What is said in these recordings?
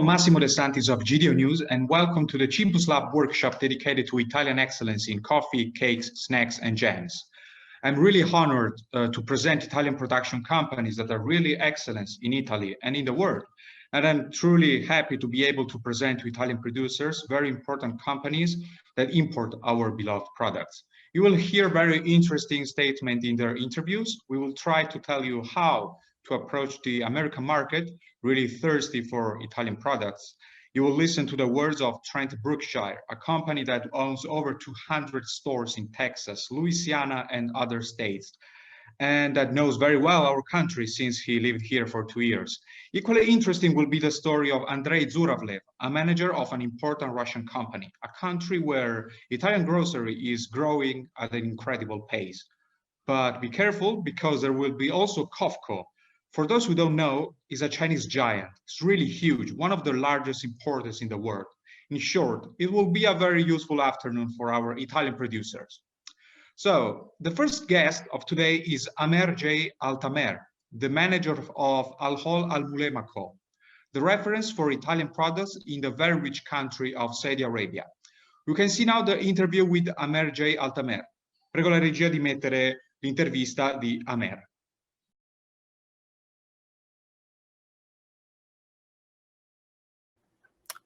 Massimo De Santis of GDO News, and welcome to the Cibus Lab Workshop dedicated to Italian excellence in coffee, cakes, snacks, and jams. I'm really honored to present Italian production companies that are really excellent in Italy and in the world. And I'm truly happy to be able to present to Italian producers very important companies that import our beloved products. You will hear very interesting statements in their interviews. We will try to tell you how to approach the American market, really thirsty for Italian products. You will listen to the words of Trent Brookshire, a company that owns over 200 stores in Texas, Louisiana, and other states, and that knows very well our country since he lived here for 2 years. Equally interesting will be the story of Andrei Zuravlev, a manager of an important Russian company, a country where Italian grocery is growing at an incredible pace. But be careful, because there will be also Cofco. For those who don't know, is a Chinese giant. It's really huge, one of the largest importers in the world. In short, it will be a very useful afternoon for our Italian producers. So the first guest of today is Amer J. Altamer, the manager of Hool Al Mulhema Co, the reference for Italian products in the very rich country of Saudi Arabia. You can see now the interview with Amer J. Altamer. Prego la regia di mettere l'intervista di Amer.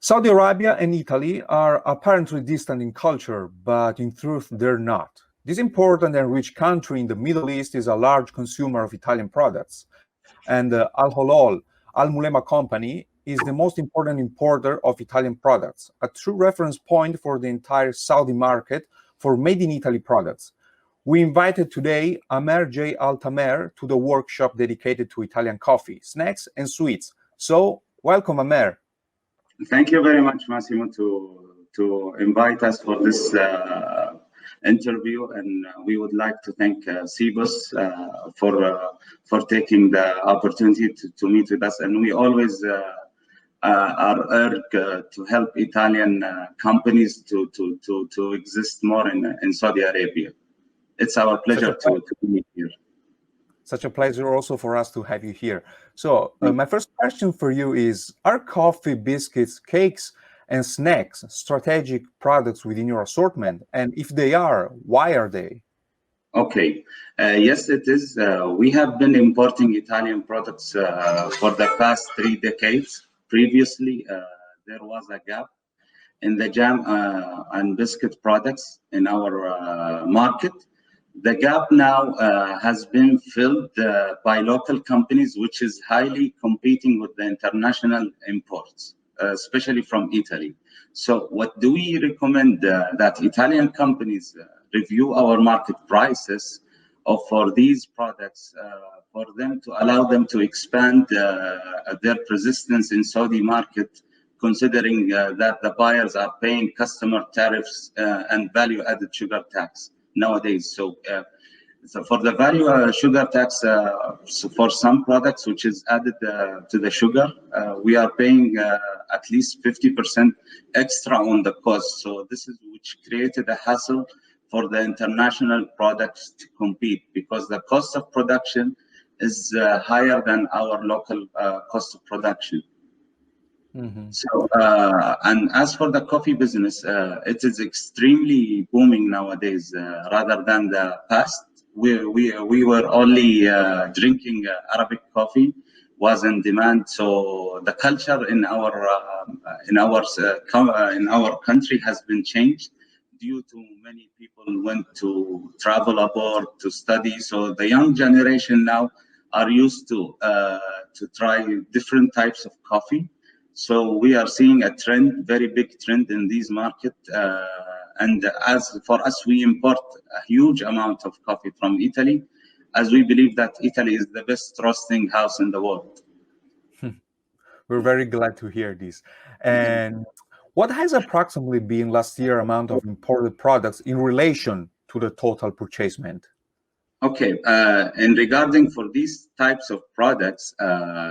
Saudi Arabia and Italy are apparently distant in culture, but in truth they're not. This important and rich country in the Middle East is a large consumer of Italian products, and Hool Al Mulhema Company is the most important importer of Italian products, a true reference point for the entire Saudi market for made in Italy products. We invited today Amer J. Altamer to the workshop dedicated to Italian coffee, snacks, and sweets. So, welcome, Amer. Thank you very much, Massimo, to invite us for this interview, and we would like to thank Cibus for taking the opportunity to meet with us. And we always are urged to help Italian companies to exist more in Saudi Arabia. It's our pleasure to be here. Such a pleasure also for us to have you here. So my first question for you is, are coffee, biscuits, cakes, and snacks strategic products within your assortment? And if they are, why are they? Okay. Yes, it is. We have been importing Italian products for the past 3 decades. Previously, there was a gap in the jam and biscuit products in our market. The gap now has been filled by local companies, which is highly competing with the international imports, especially from Italy. So what do we recommend? That Italian companies review our market prices for these products for them to allow them to expand their persistence in Saudi market, considering that the buyers are paying customer tariffs and value-added sugar tax nowadays. So for the value sugar tax, so for some products which is added to the sugar, we are paying at least 50% extra on the cost. So this is which created a hassle for the international products to compete, because the cost of production is higher than our local cost of production. Mm-hmm. So, and as for the coffee business, it is extremely booming nowadays, rather than the past. We were only drinking Arabic coffee was in demand. So the culture in our country has been changed due to many people went to travel abroad to study. So the young generation now are used to try different types of coffee. So we are seeing a trend, very big trend in these markets. And as for us, we import a huge amount of coffee from Italy, as we believe that Italy is the best roasting house in the world. We're very glad to hear this. And what has approximately been last year amount of imported products in relation to the total purchasement? Okay, and regarding for these types of products,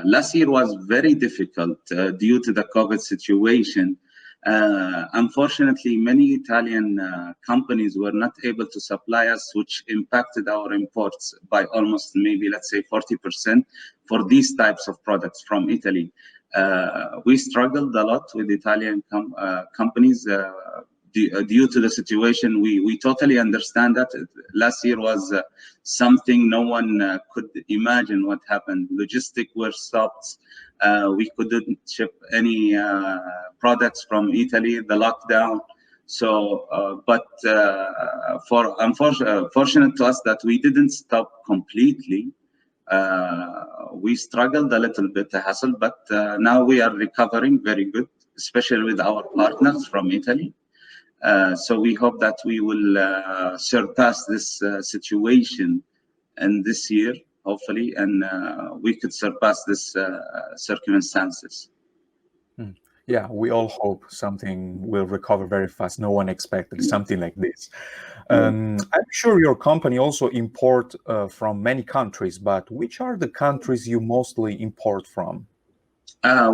last year was very difficult due to the COVID situation. Unfortunately, many Italian companies were not able to supply us, which impacted our imports by almost maybe, let's say, 40% for these types of products from Italy. We struggled a lot with Italian companies due to the situation. We totally understand that. Last year was something no one could imagine what happened. Logistics were stopped. We couldn't ship any products from Italy, the lockdown. So, but fortunate to us that we didn't stop completely. We struggled a little bit, the hassle, but now we are recovering very good, especially with our partners from Italy. So we hope that we will surpass this situation and this year, hopefully, and we could surpass this circumstances. Yeah, we all hope something will recover very fast. No one expected something like this. I'm sure your company also import from many countries, but which are the countries you mostly import from?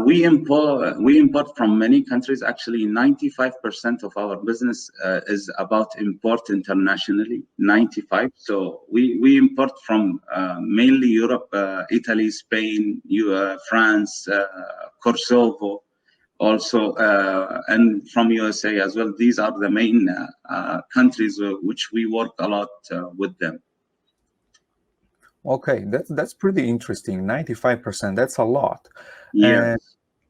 We import from many countries. Actually, 95% of our business is about import internationally. 95. So we import from mainly Europe, Italy, Spain, France, Kosovo, also, and from USA as well. These are the main countries which we work a lot with them. Okay, that's pretty interesting. 95%, that's a lot. Yes.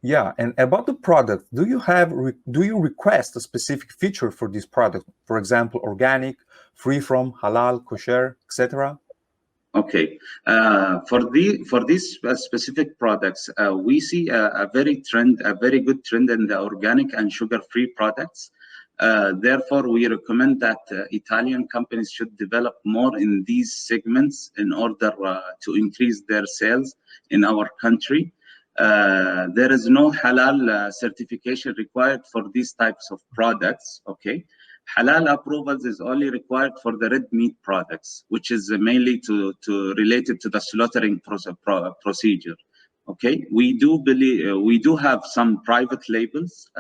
And about the product, do you request a specific feature for this product? For example, organic, free from, halal, kosher, etc. Okay. For these specific products, we see a very good trend in the organic and sugar-free products. Therefore, we recommend that Italian companies should develop more in these segments in order to increase their sales in our country. There is no halal certification required for these types of products. Okay, halal approvals is only required for the red meat products, which is mainly related to the slaughtering procedure. Okay, we do have some private labels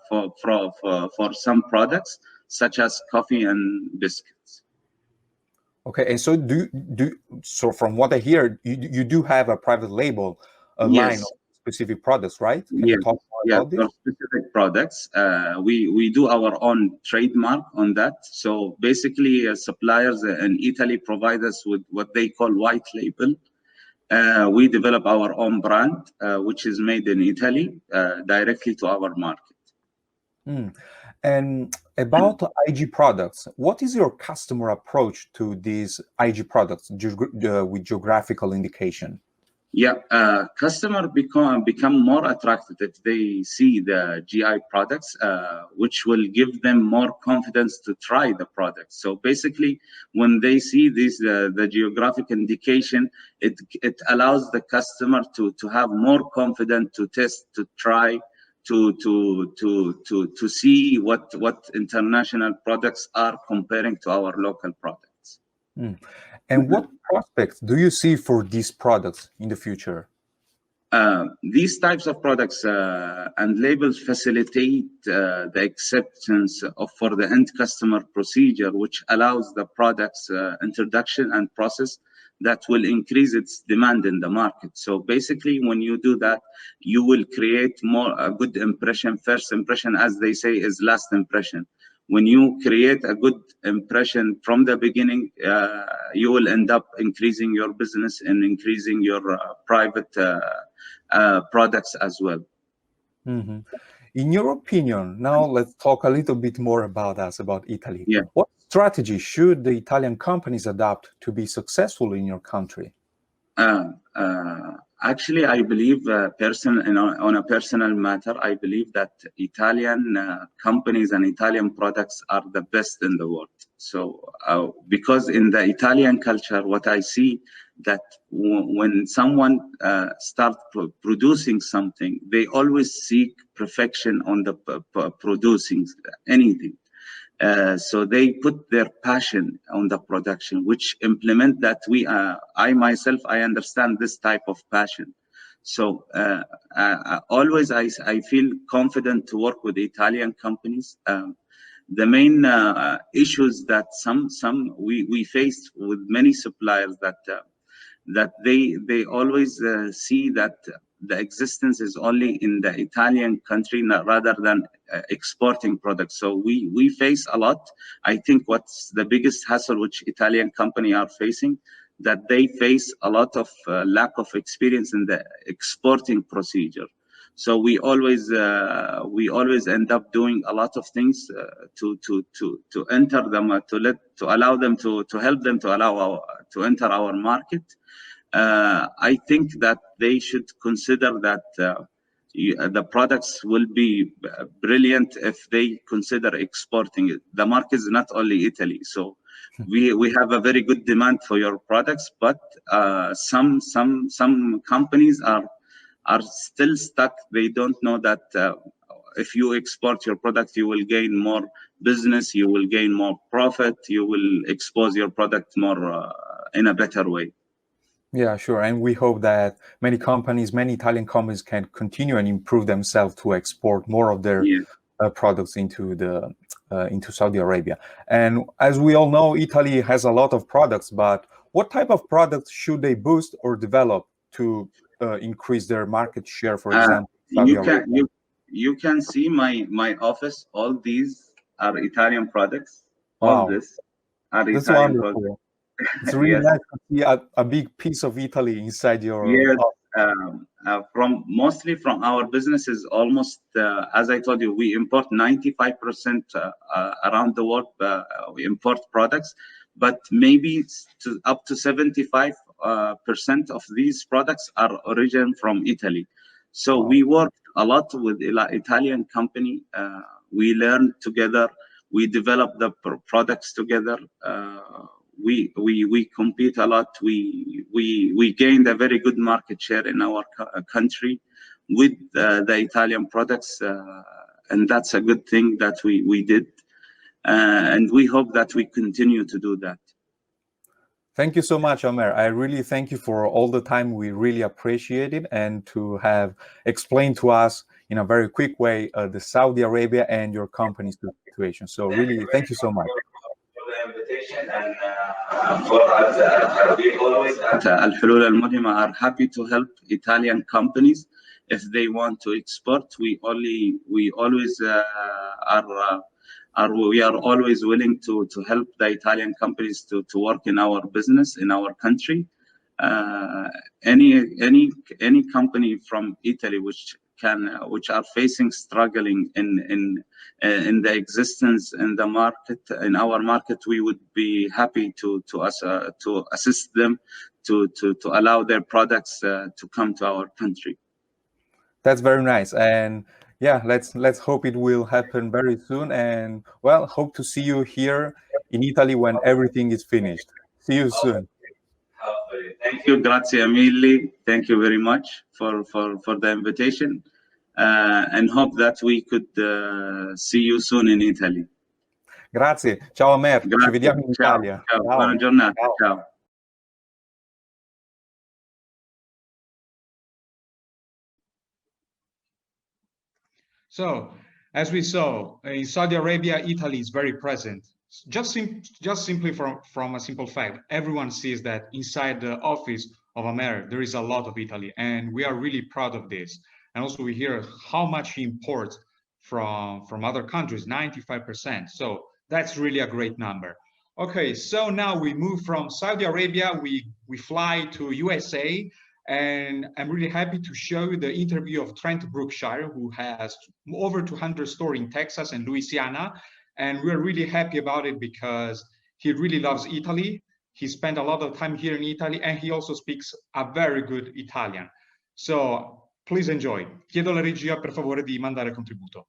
for some products, such as coffee and biscuits. Okay, and so so from what I hear, you do have a private label, line of specific products, right? Can you talk more about this? For specific products, we do our own trademark on that. So basically, suppliers in Italy provide us with what they call white label. We develop our own brand, which is made in Italy, directly to our market. And about IG products, what is your customer approach to these IG products with geographical indication? Yeah, customer become more attracted if they see the GI products, which will give them more confidence to try the product. So basically, when they see this, the geographic indication, it allows the customer to have more confidence to test, to try, to see what international products are comparing to our local products. And what prospects do you see for these products in the future? These types of products and labels facilitate the acceptance for the end customer procedure, which allows the product's introduction and process that will increase its demand in the market. So basically, when you do that, you will create a good impression. First impression, as they say, is last impression. When you create a good impression from the beginning, you will end up increasing your business and increasing your private products as well. In your opinion, now let's talk a little bit more about Italy. Yeah. What strategy should the Italian companies adopt to be successful in your country? Actually, I believe, on a personal matter, I believe that Italian companies and Italian products are the best in the world. So, because in the Italian culture, what I see that when someone starts producing something, they always seek perfection on the producing anything. So they put their passion on the production, which implement that I myself, I understand this type of passion. So always I feel confident to work with Italian companies. The main issues that we faced with many suppliers that they always see that the existence is only in the Italian country, rather than exporting products. So we face a lot. I think what's the biggest hassle which Italian company are facing, that they face a lot of lack of experience in the exporting procedure. So we always end up doing a lot of things to enter them, to allow them to help them to enter our market. I think that they should consider that the products will be brilliant if they consider exporting it. The market is not only Italy, so we have a very good demand for your products, but some companies are still stuck. They don't know that if you export your product, you will gain more business, you will gain more profit, you will expose your product more in a better way. Yeah, sure. And we hope that many Italian companies can continue and improve themselves to export more of their products into Saudi Arabia. And as we all know, Italy has a lot of products, but what type of products should they boost or develop to increase their market share, for example? You can see my office. All these are Italian products. Wow. All this are That's Italian wonderful. products. It's really nice to see a big piece of Italy inside your mostly from our businesses. Almost as I told you, we import 95% around the world. We import products, but maybe up to 75% of these products are origin from Italy. So we work a lot with Italian company. We learn together. We develop the products together. We compete a lot. We gained a very good market share in our country with the Italian products, and that's a good thing that we did, and we hope that we continue to do that. Thank you so much, Omer. I really thank you for all the time. We really appreciate it, and to have explained to us in a very quick way the Saudi Arabia and your company's situation. So really, thank you so much. Invitation, and we always at Hool Al Mulhema are happy to help Italian companies if they want to export. We always willing to help the Italian companies to work in our business in our country. Any company from Italy which are struggling in the existence in the market, in our market, we would be happy to assist them to allow their products to come to our country. That's very nice, and yeah, let's hope it will happen very soon, and well, hope to see you here in Italy when everything is finished. See you soon. Thank you, grazie mille. Thank you very much for the invitation, and hope that we could see you soon in Italy. Grazie. Ciao Omer. Grazie. Ci vediamo in Ciao. Italia. Ciao. Buona giornata. Ciao. So, as we saw, in Saudi Arabia, Italy is very present. Just simply from a simple fact, everyone sees that inside the office of Amer, there is a lot of Italy, and we are really proud of this. And also we hear how much he imports from other countries, 95%. So that's really a great number. Okay, so now we move from Saudi Arabia, we fly to USA, and I'm really happy to show you the interview of Trent Brookshire, who has over 200 stores in Texas and Louisiana. And we're really happy about it because he really loves Italy. He spent a lot of time here in Italy, and he also speaks a very good Italian. So please enjoy. Chiedo alla regia per favore di mandare il contributo.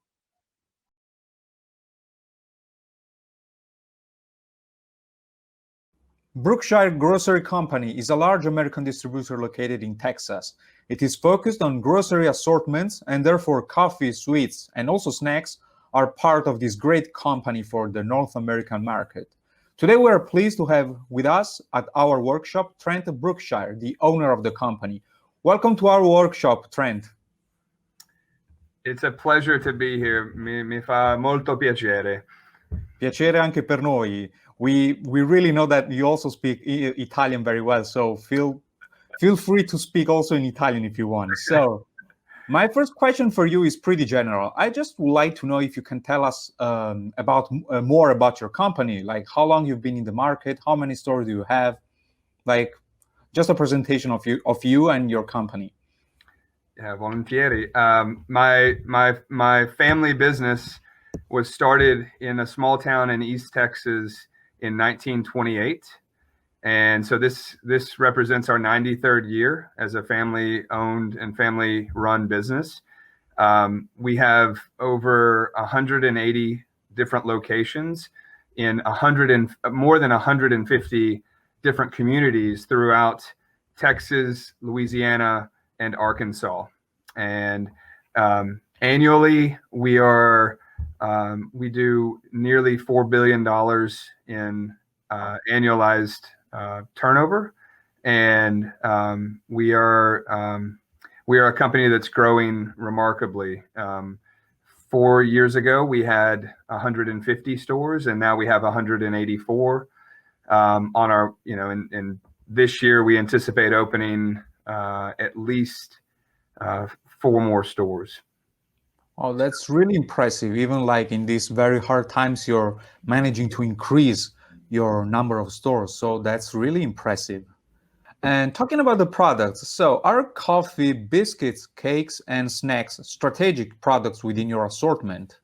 Brookshire Grocery Company is a large American distributor located in Texas. It is focused on grocery assortments, and therefore coffee, sweets, and also snacks are part of this great company for the North American market. Today we are pleased to have with us at our workshop Trent Brookshire, the owner of the company. Welcome to our workshop, Trent. It's a pleasure to be here. Mi fa molto piacere. Piacere anche per noi. We really know that you also speak Italian very well, so feel feel free to speak also in Italian if you want. So my first question for you is pretty general. I just would like to know if you can tell us more about your company, like how long you've been in the market, how many stores do you have, like just a presentation of you and your company. Yeah, volentieri. My family business was started in a small town in East Texas in 1928. And so this represents our 93rd year as a family-owned and family-run business. We have over 180 different locations in more than 150 different communities throughout Texas, Louisiana, and Arkansas. And annually, we do nearly $4 billion in annualized turnover, and we are a company that's growing remarkably. 4 years ago, we had 150 stores, and now we have 184 on our, and this year we anticipate opening at least 4 more stores. Oh, that's really impressive. Even like in these very hard times, you're managing to increase your number of stores. So that's really impressive. And talking about the products, so are coffee, biscuits, cakes, and snacks strategic products within your assortment?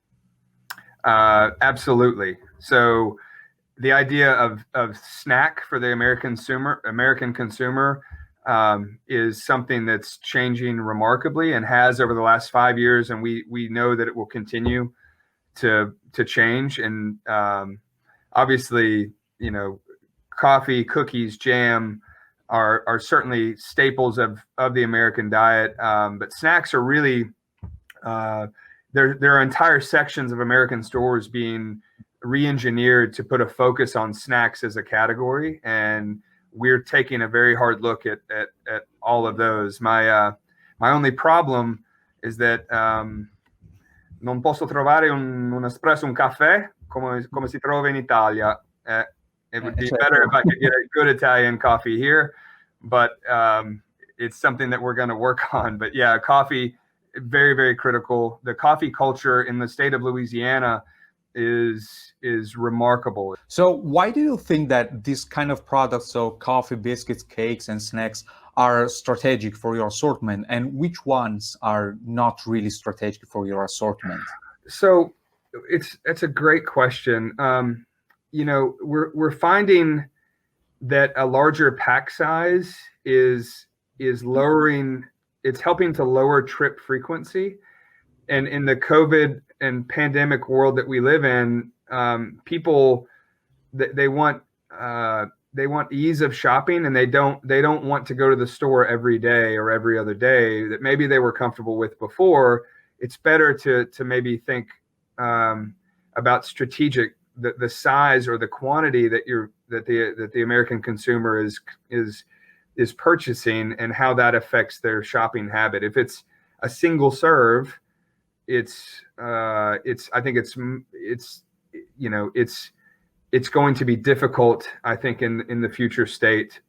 Absolutely. So the idea of snack for the American consumer is something that's changing remarkably and has over the last 5 years, and we know that it will continue to change. And obviously, coffee, cookies, jam are certainly staples of the American diet, but snacks are really there are entire sections of American stores being re-engineered to put a focus on snacks as a category, and we're taking a very hard look at all of those. My only problem is that non posso trovare un espresso, un caffè come si trova in Italia. It would be better if I could get a good Italian coffee here, but it's something that we're going to work on. But yeah, coffee, very, very critical. The coffee culture in the state of Louisiana is remarkable. So why do you think that this kind of products, so coffee, biscuits, cakes, and snacks, are strategic for your assortment, and which ones are not really strategic for your assortment? So it's a great question. We're finding that a larger pack size is lowering. It's helping to lower trip frequency, and in the COVID and pandemic world that we live in, people they want ease of shopping, and they don't want to go to the store every day or every other day that maybe they were comfortable with before. It's better to maybe think about strategic, the size or the quantity that the American consumer is purchasing, and how that affects their shopping habit. If it's a single serve, it's going to be difficult, I think, in the future state,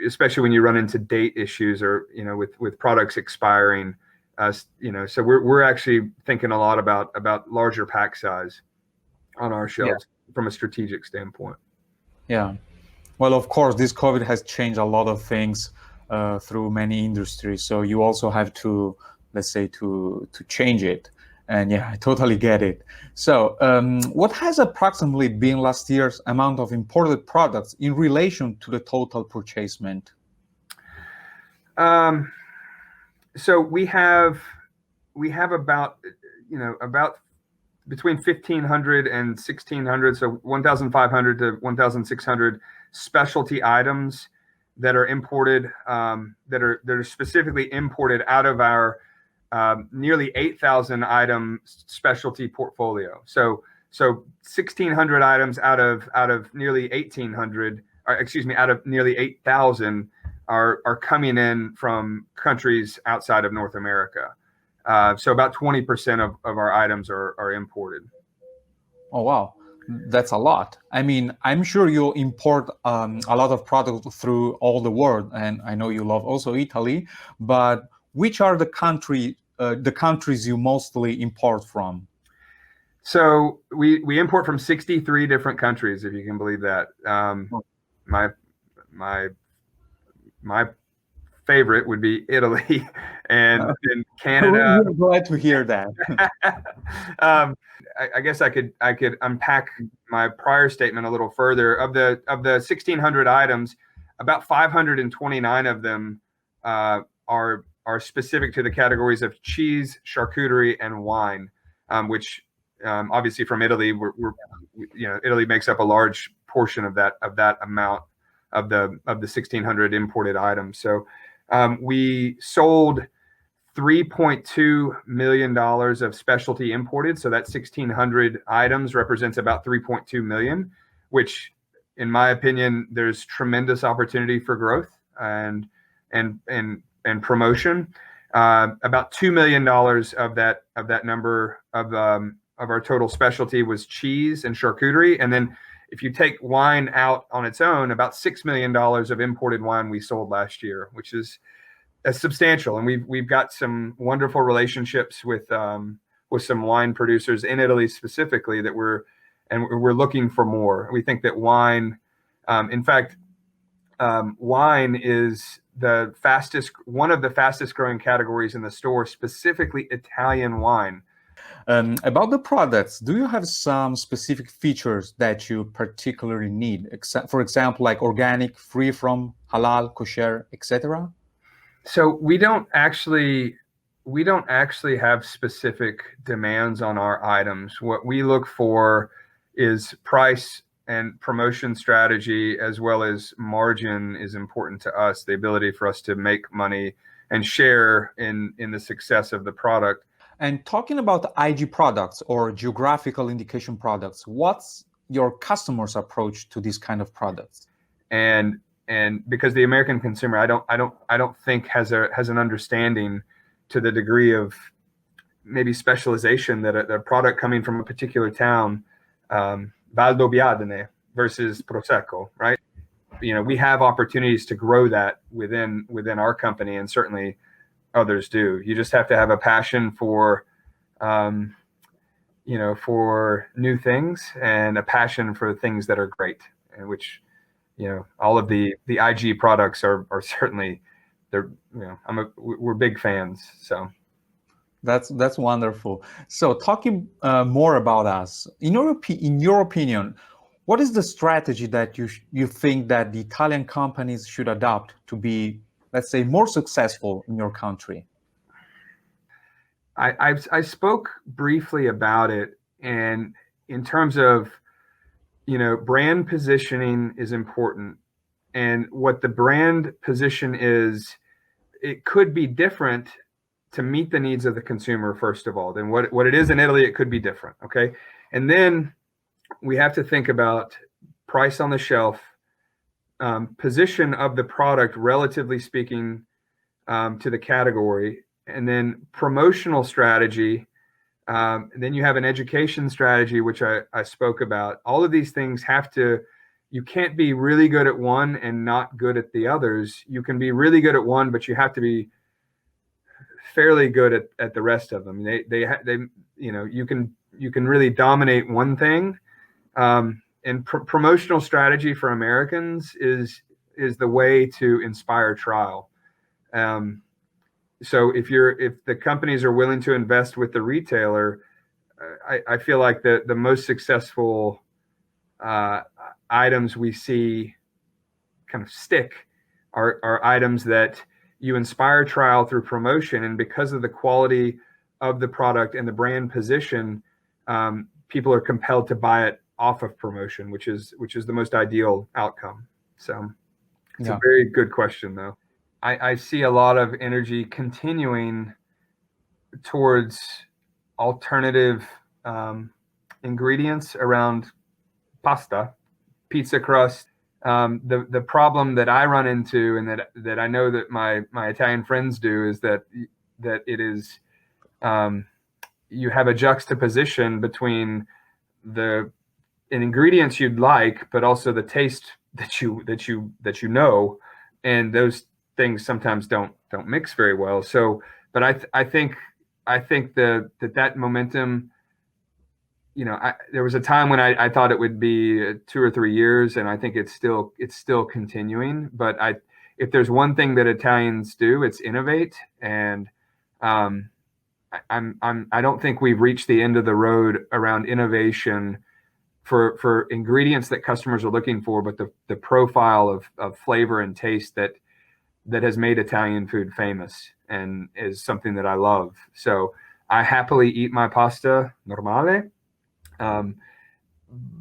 especially when you run into date issues or with products expiring. So we're actually thinking a lot about larger pack size on our shelves from a strategic standpoint. Yeah. Well, of course, this COVID has changed a lot of things through many industries. So you also have to, let's say, to change it. And yeah, I totally get it. So what has approximately been last year's amount of imported products in relation to the total purchasement? So we have about between 1,500 and 1,600, so 1,500 to 1,600 specialty items that are imported, that are specifically imported out of our nearly 8,000 item specialty portfolio. So 1,600 items out of nearly 1,800, out of nearly 8,000 are coming in from countries outside of North America. So about 20% of our items are imported. Oh, wow. That's a lot. I mean, I'm sure you import a lot of products through all the world, and I know you love also Italy. But which are the countries you mostly import from? So we import from 63 different countries, if you can believe that. My favorite would be Italy and Canada. We're glad to hear that. I guess I could unpack my prior statement a little further. Of the 1,600 items, about 529 of them are specific to the categories of cheese, charcuterie, and wine, which obviously from Italy, Italy makes up a large portion of that amount of the 1,600 imported items. So we sold $3.2 million of specialty imported. So that 1,600 items represents about 3.2 million, which in my opinion, there's tremendous opportunity for growth and promotion. About $2 million of that number of our total specialty was cheese and charcuterie. And then if you take wine out on its own, about $6 million of imported wine we sold last year, which is substantial. And we've got some wonderful relationships with some wine producers in Italy specifically that we're looking for more. We think that wine, in fact, wine is one of the fastest growing categories in the store, specifically Italian wine. About the products, do you have some specific features that you particularly need? For example, like organic, free from halal, kosher, etc.? So we don't actually have specific demands on our items. What we look for is price and promotion strategy, as well as margin is important to us, the ability for us to make money and share in the success of the product. And talking about the IG products or geographical indication products, what's your customers' approach to these kind of products? And because the American consumer, I don't think has an understanding to the degree of maybe specialization that a product coming from a particular town, Valdobbiadene versus Prosecco, right? We have opportunities to grow that within our company, and certainly others do. You just have to have a passion for, for new things and a passion for things that are great, and which, all of the IG products are certainly, we're big fans. So that's wonderful. So talking more about us, in your opinion, what is the strategy that you think that the Italian companies should adopt to be, let's say, more successful in your country? I spoke briefly about it, and in terms of, brand positioning is important. And what the brand position is, it could be different to meet the needs of the consumer, first of all. Then what it is in Italy, it could be different. Okay. And then we have to think about price on the shelf, position of the product, relatively speaking, to the category, and then promotional strategy. Then you have an education strategy, which I spoke about. All of these things you can't be really good at one and not good at the others. You can be really good at one, but you have to be fairly good at the rest of them. You can really dominate one thing. And promotional strategy for Americans is the way to inspire trial. So if the companies are willing to invest with the retailer, I feel like the most successful items we see kind of stick are items that you inspire trial through promotion, and because of the quality of the product and the brand position, people are compelled to buy it off of promotion, which is the most ideal outcome. So it's a very good question, though. I see a lot of energy continuing towards alternative ingredients around pasta, pizza crust. The problem that I run into, and that I know that my Italian friends do, is that it is you have a juxtaposition between the and ingredients you'd like, but also the taste that you know, and those things sometimes don't mix very well. So, but I think that momentum, you know, there was a time when I thought it would be 2 or 3 years, and I think it's still continuing. But if there's one thing that Italians do, it's innovate. And I don't think we've reached the end of the road around innovation for ingredients that customers are looking for, but the profile of flavor and taste that has made Italian food famous and is something that I love. So I happily eat my pasta normale.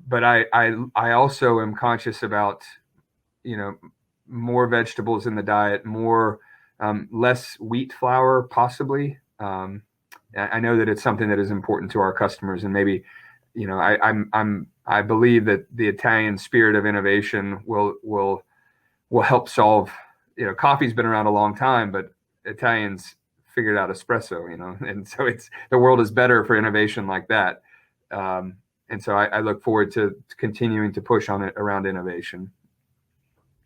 But I also am conscious about, you know, more vegetables in the diet, more less wheat flour, possibly. I know that it's something that is important to our customers, and maybe, you know, I believe that the Italian spirit of innovation will help solve. You know, coffee's been around a long time, but Italians figured out espresso, you know, and so the world is better for innovation like that. And so I look forward to continuing to push on it around innovation.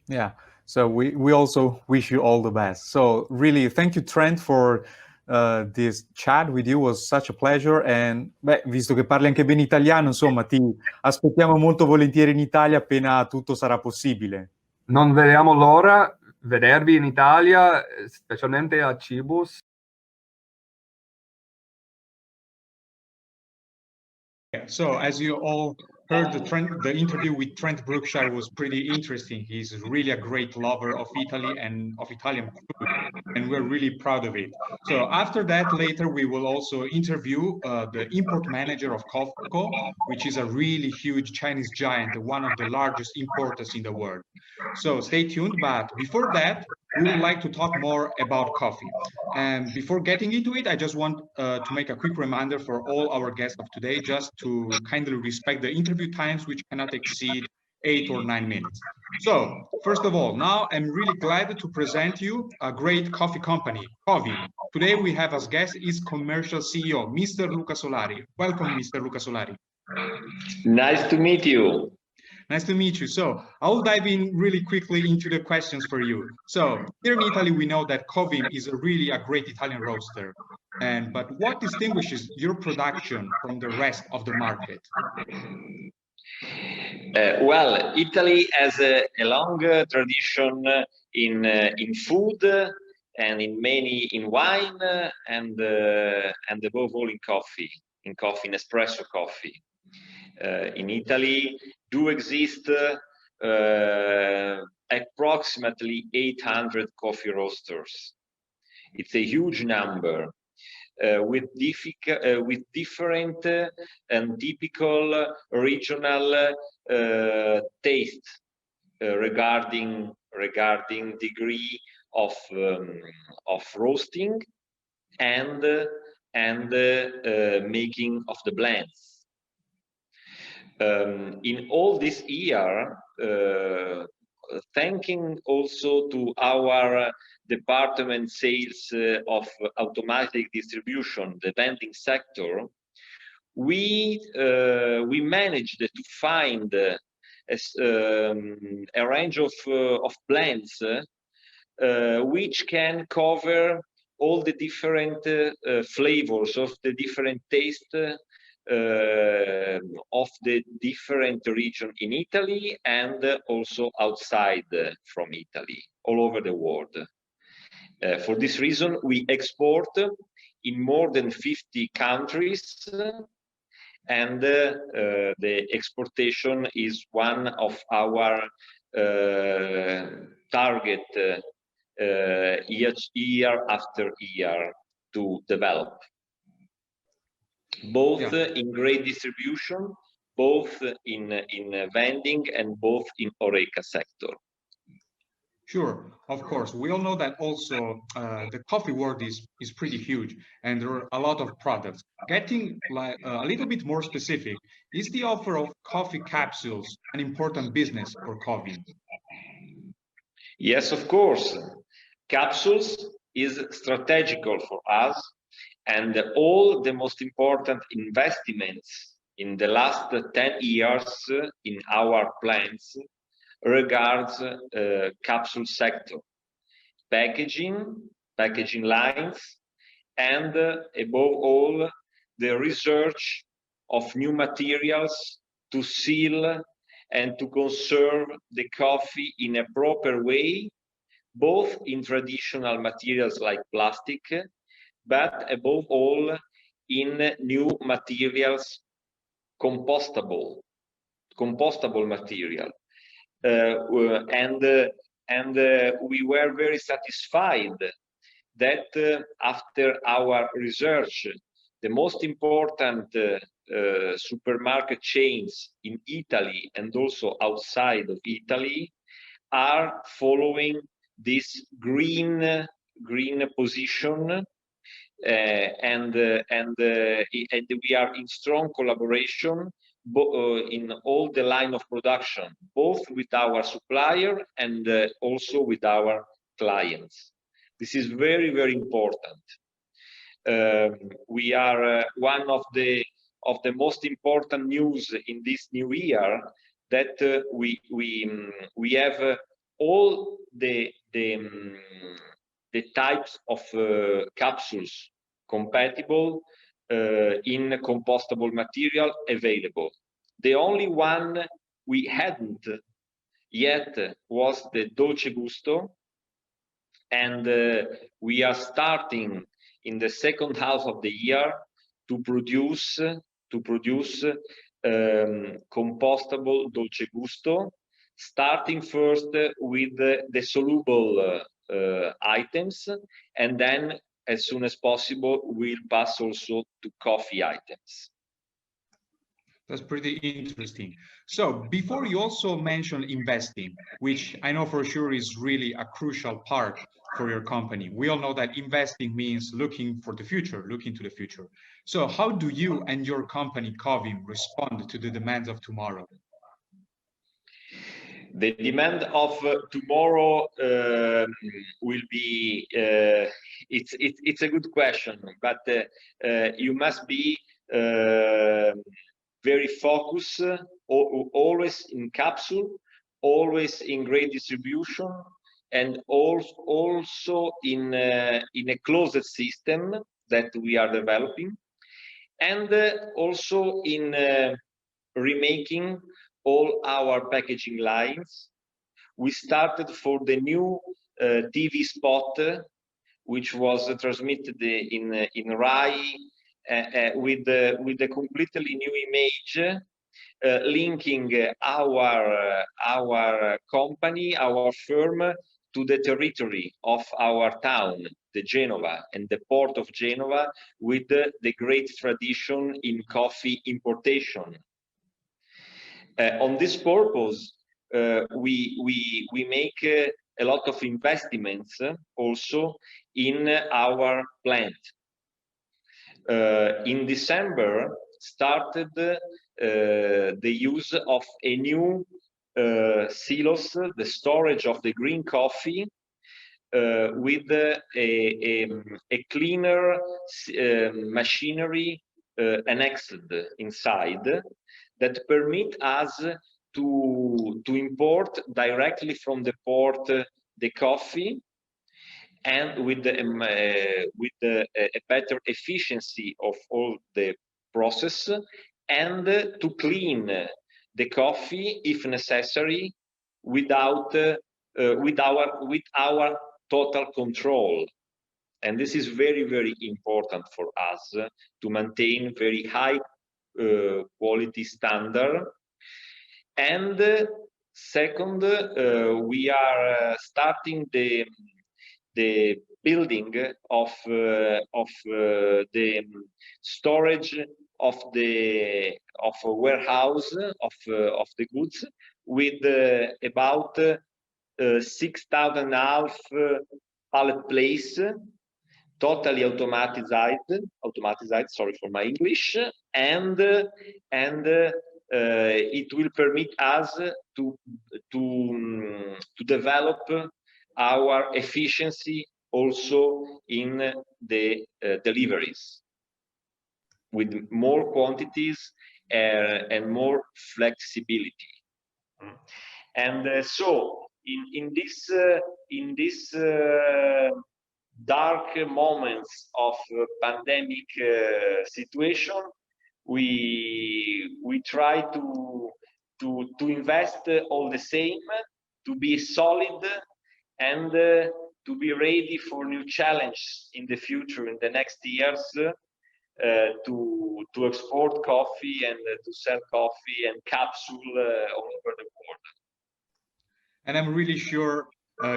Yeah. So we also wish you all the best. So really, thank you, Trent, for this chat with you. It was such a pleasure. And visto che parli anche bene italiano, insomma, ti aspettiamo molto volentieri in Italia appena tutto sarà possibile. Non vediamo l'ora vedervi in Italia, specialmente a Cibus. Yeah, so as you all heard, the interview with Trent Brookshire was pretty interesting. He's really a great lover of Italy and of Italian food, and we're really proud of it. So after that, later we will also interview the import manager of Cofco, which is a really huge Chinese giant, one of the largest importers in the world. So stay tuned, but before that, we would like to talk more about coffee. And before getting into it, I just want to make a quick reminder for all our guests of today, just to kindly respect the interview times, which cannot exceed 8 or 9 minutes. So first of all, now I'm really glad to present you a great coffee company, Covim. Today we have as guest its commercial CEO, Mr. Luca Solari. Welcome, Mr. Luca Solari. Nice to meet you. Nice to meet you. So I'll dive in really quickly into the questions for you. So here in Italy, we know that Covim is really a great Italian roaster. But what distinguishes your production from the rest of the market? Well, Italy has a long tradition in food and in wine and above all in coffee, in espresso coffee. In Italy do exist approximately 800 coffee roasters. It's a huge number with different and typical regional taste regarding degree of roasting and making of the blends. In all this year, thanking also to our department sales of automatic distribution, the vending sector, we managed to find a range of blends which can cover all the different flavors of the different taste of the different region in Italy and also outside from Italy, all over the world. For this reason, we export in more than 50 countries, and the exportation is one of our target year after year to develop. Both in great distribution, both in vending, and both in HoReCa sector. Sure, of course. We all know that also the coffee world is pretty huge, and there are a lot of products. Getting like a little bit more specific, is the offer of coffee capsules an important business for Covim? Yes, of course. Capsules is strategical for us, and all the most important investments in the last 10 years in our plants regards capsule sector, packaging lines, and above all, the research of new materials to seal and to conserve the coffee in a proper way, both in traditional materials like plastic, but above all in new materials, compostable material. And we were very satisfied that after our research, the most important supermarket chains in Italy and also outside of Italy are following this green position, and we are in strong collaboration in all the line of production, both with our supplier and also with our clients. This is very, very important. We are one of the most important news in this new year that we have all the types of capsules compatible in compostable material available. The only one we hadn't yet was the dolce gusto, and we are starting in the second half of the year to produce compostable dolce gusto, starting first with the soluble items, and then as soon as possible we'll pass also to coffee items. That's pretty interesting. So before, you also mentioned investing, which I know for sure is really a crucial part for your company. We all know that investing means looking to the future. So how do you and your company Covim respond to the demands of tomorrow? The demand of tomorrow will be, it's a good question, but you must be very focused, always in capsule, always in great distribution, and also in a closed system that we are developing, and also in remaking all our packaging lines. We started for the new TV spot, which was transmitted in Rai, with a completely new image, linking our company, our firm, to the territory of our town, the Genova, and the port of Genova, with the great tradition in coffee importation. On this purpose, we make a lot of investments also in our plant. In December, started the use of a new silos, the storage of the green coffee, with a cleaner machinery annexed inside, that permit us to import directly from the port the coffee, and with a better efficiency of all the process, and to clean the coffee if necessary with our total control. And this is very, very important for us to maintain very high quality standard. And second, we are starting the building of the storage of a warehouse of the goods, with about 6,500 pallet place, totally automatized, sorry for my English, and it will permit us to develop our efficiency also in the deliveries, with more quantities and more flexibility. And so in this dark moments of pandemic situation, we try to invest all the same, to be solid, and to be ready for new challenges in the future, in the next years, to export coffee and to sell coffee and capsule all over the world. And I'm really sure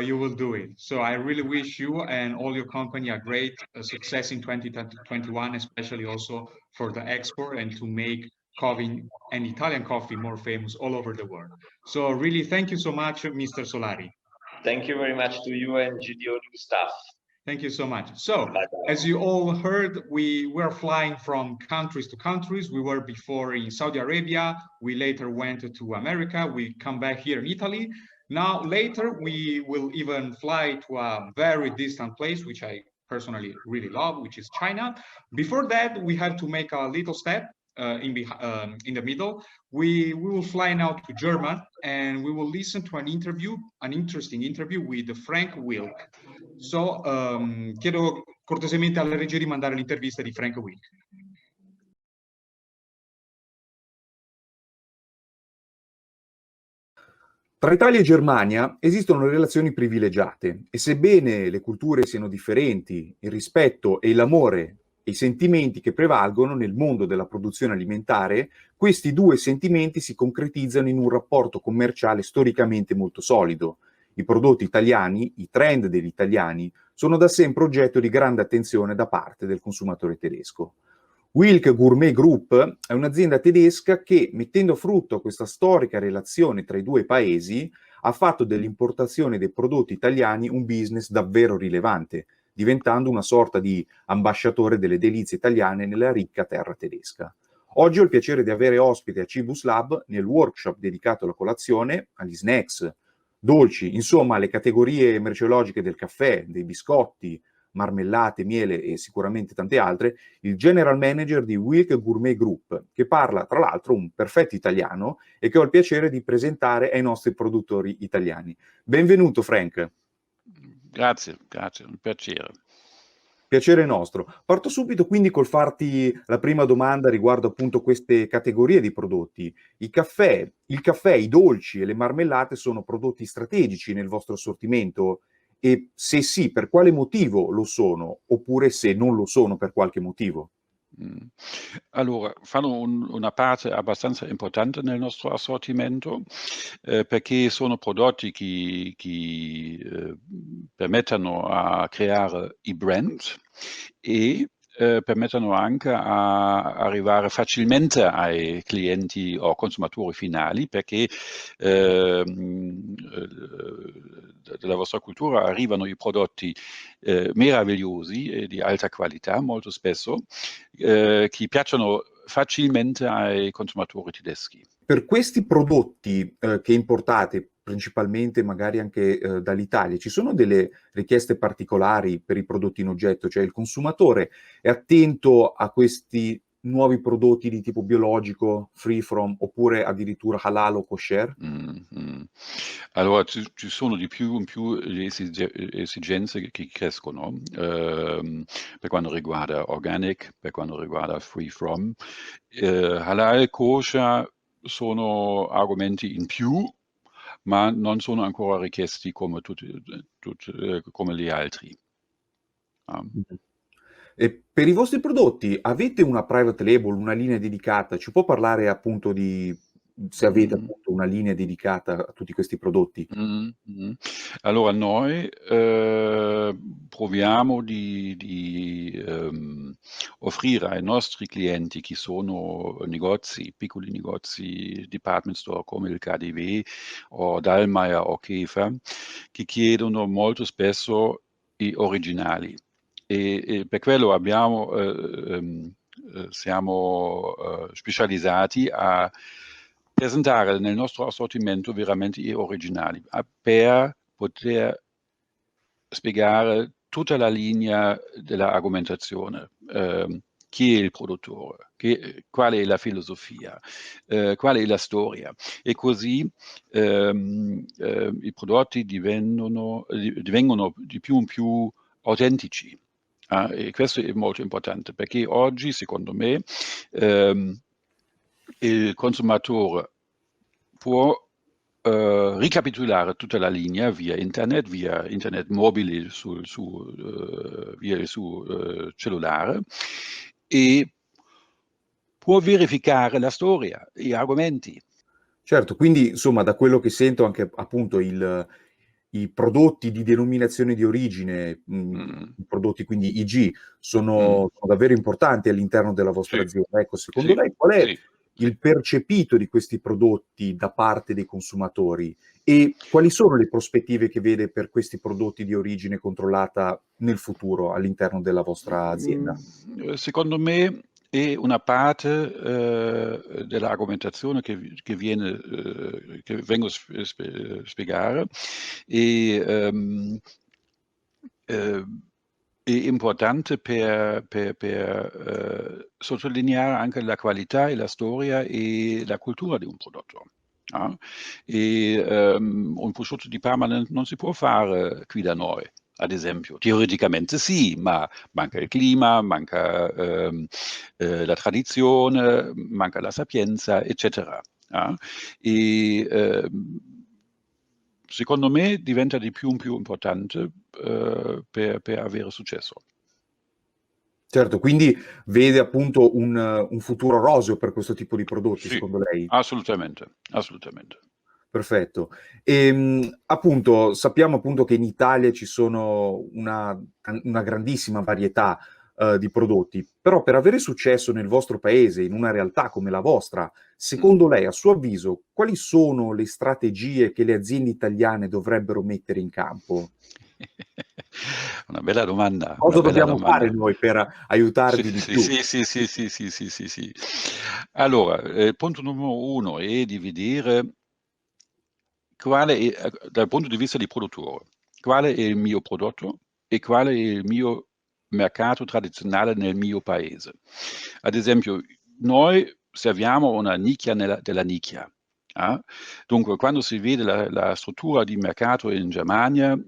you will do it. So I really wish you and all your company a great success in 2021, especially also for the export and to make Covim and Italian coffee more famous all over the world. So really, thank you so much, Mr. Solari. Thank you very much to you and GDO staff. Thank you so much. So, as you all heard, we were flying from countries to countries. We were before in Saudi Arabia. We later went to America. We come back here in Italy. Now, later, we will even fly to a very distant place, which I personally really love, which is China. Before that, we have to make a little step in the middle. We will fly now to Germany, and we will listen to an interesting interview with Frank Wilk. So, chiedo cortesemente alla regia di mandare l'intervista di Frank Wilk. Tra Italia e Germania esistono relazioni privilegiate e sebbene le culture siano differenti, il rispetto e l'amore e i sentimenti che prevalgono nel mondo della produzione alimentare, questi due sentimenti si concretizzano in un rapporto commerciale storicamente molto solido. I prodotti italiani, i trend degli italiani, sono da sempre oggetto di grande attenzione da parte del consumatore tedesco. Wilk Gourmet Group è un'azienda tedesca che, mettendo a frutto questa storica relazione tra i due paesi, ha fatto dell'importazione dei prodotti italiani un business davvero rilevante, diventando una sorta di ambasciatore delle delizie italiane nella ricca terra tedesca. Oggi ho il piacere di avere ospite a Cibus Lab nel workshop dedicato alla colazione, agli snacks, dolci, insomma alle categorie merceologiche del caffè, dei biscotti, marmellate, miele e sicuramente tante altre, il general manager di Wilk Gourmet Group, che parla tra l'altro un perfetto italiano e che ho il piacere di presentare ai nostri produttori italiani. Benvenuto Frank. Grazie, un piacere. Piacere nostro. Parto subito quindi col farti la prima domanda riguardo appunto queste categorie di prodotti. Il caffè, i dolci e le marmellate sono prodotti strategici nel vostro assortimento? E se sì, per quale motivo lo sono? Oppure se non lo sono per qualche motivo? Allora, fanno una parte abbastanza importante nel nostro assortimento perché sono prodotti che permettono a creare i brand e permettono anche a arrivare facilmente ai clienti o consumatori finali perché dalla vostra cultura arrivano i prodotti meravigliosi e di alta qualità molto spesso che piacciono facilmente ai consumatori tedeschi. Per questi prodotti che importate principalmente magari anche dall'Italia, ci sono delle richieste particolari per i prodotti in oggetto? Cioè il consumatore è attento a questi nuovi prodotti di tipo biologico, free from, oppure addirittura halal o kosher? Allora ci sono di più in più le esigenze che crescono per quanto riguarda organic, per quanto riguarda free from. Halal, kosher sono argomenti in più, ma non sono ancora richiesti come come gli altri. E per i vostri prodotti avete una private label, una linea dedicata? Ci può parlare appunto di se avete appunto una linea dedicata a tutti questi prodotti? Allora noi proviamo di offrire ai nostri clienti che sono negozi, piccoli negozi, department store come il KaDeWe o Dallmayr o Käfer, che chiedono molto spesso i originali. E per quello siamo specializzati a presentare nel nostro assortimento veramente gli originali per poter spiegare tutta la linea dell'argomentazione. chi è il produttore, qual è la filosofia, qual è la storia. E così i prodotti divengono di più in più autentici. E questo è molto importante, perché oggi, secondo me, il consumatore può ricapitolare tutta la linea via internet mobile via il suo cellulare, e può verificare la storia, gli argomenti. Certo, quindi insomma da quello che sento anche appunto i prodotti di denominazione di origine, i prodotti quindi IG, sono davvero importanti all'interno della vostra Sì. azienda. Ecco, secondo Sì. lei qual è Sì. il percepito di questi prodotti da parte dei consumatori e quali sono le prospettive che vede per questi prodotti di origine controllata nel futuro all'interno della vostra azienda? Secondo me è una parte dell'argomentazione che vengo a spiegare, e è importante per sottolineare anche la qualità e la storia e la cultura di un prodotto. E un prosciutto di Parma non si può fare qui da noi, ad esempio. Teoreticamente sì, ma manca il clima, manca la tradizione, manca la sapienza, eccetera. E secondo me diventa di più in più importante per avere successo. Certo, quindi vede appunto un futuro roseo per questo tipo di prodotti, Sì, secondo lei? assolutamente. Perfetto. Appunto, sappiamo appunto che in Italia ci sono una grandissima varietà di prodotti, però per avere successo nel vostro paese, in una realtà come la vostra, secondo lei, a suo avviso, quali sono le strategie che le aziende italiane dovrebbero mettere in campo? Una bella domanda. Cosa Una bella dobbiamo domanda. fare noi per aiutarvi di più? Sì. Allora, punto numero 1 è di vedere quale è, dal punto di vista di produttore, quale è il mio prodotto e quale è il mio mercato tradizionale nel mio paese. Ad esempio, noi serviamo una nicchia della nicchia. Dunque, quando si vede la struttura di mercato in Germania,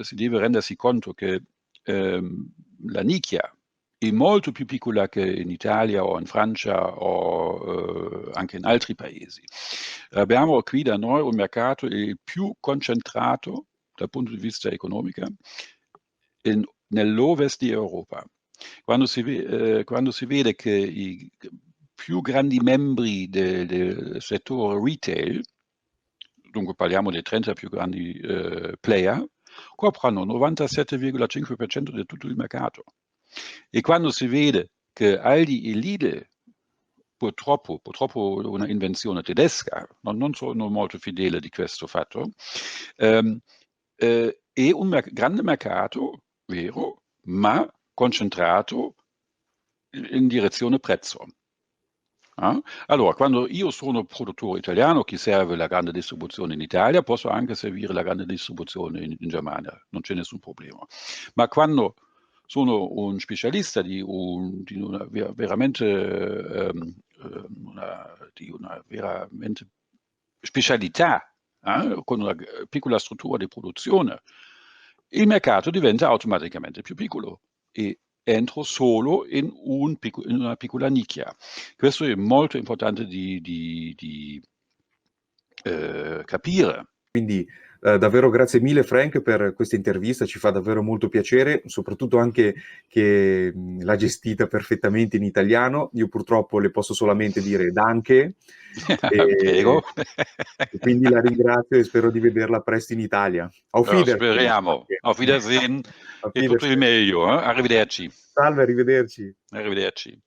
si deve rendersi conto che la nicchia è molto più piccola che in Italia o in Francia o anche in altri paesi. Abbiamo qui da noi un mercato più concentrato dal punto di vista economico nell'ovest di Europa. Quando si vede che i più grandi membri del settore retail, dunque parliamo dei 30 più grandi player, coprono il 97,5% di tutto il mercato. E quando si vede che Aldi e Lidl, purtroppo una invenzione tedesca, non sono molto fedele di questo fatto, è un grande mercato, vero, ma concentrato in direzione prezzo. Allora, quando io sono produttore italiano che serve la grande distribuzione in Italia, posso anche servire la grande distribuzione in Germania, non c'è nessun problema. Ma quando sono un specialista di una veramente specialità, con una piccola struttura di produzione, il mercato diventa automaticamente più piccolo e entro solo in una piccola nicchia. Questo è molto importante di capire. Quindi davvero grazie mille Frank per questa intervista, ci fa davvero molto piacere, soprattutto anche che l'ha gestita perfettamente in italiano. Io purtroppo le posso solamente dire danke, Prego. e quindi la ringrazio e spero di vederla presto in Italia. Auf Wiedersehen. Speriamo. Auf Wiedersehen Auf e tutto il Wiedersehen. meglio. Arrivederci. Salve, arrivederci. Arrivederci.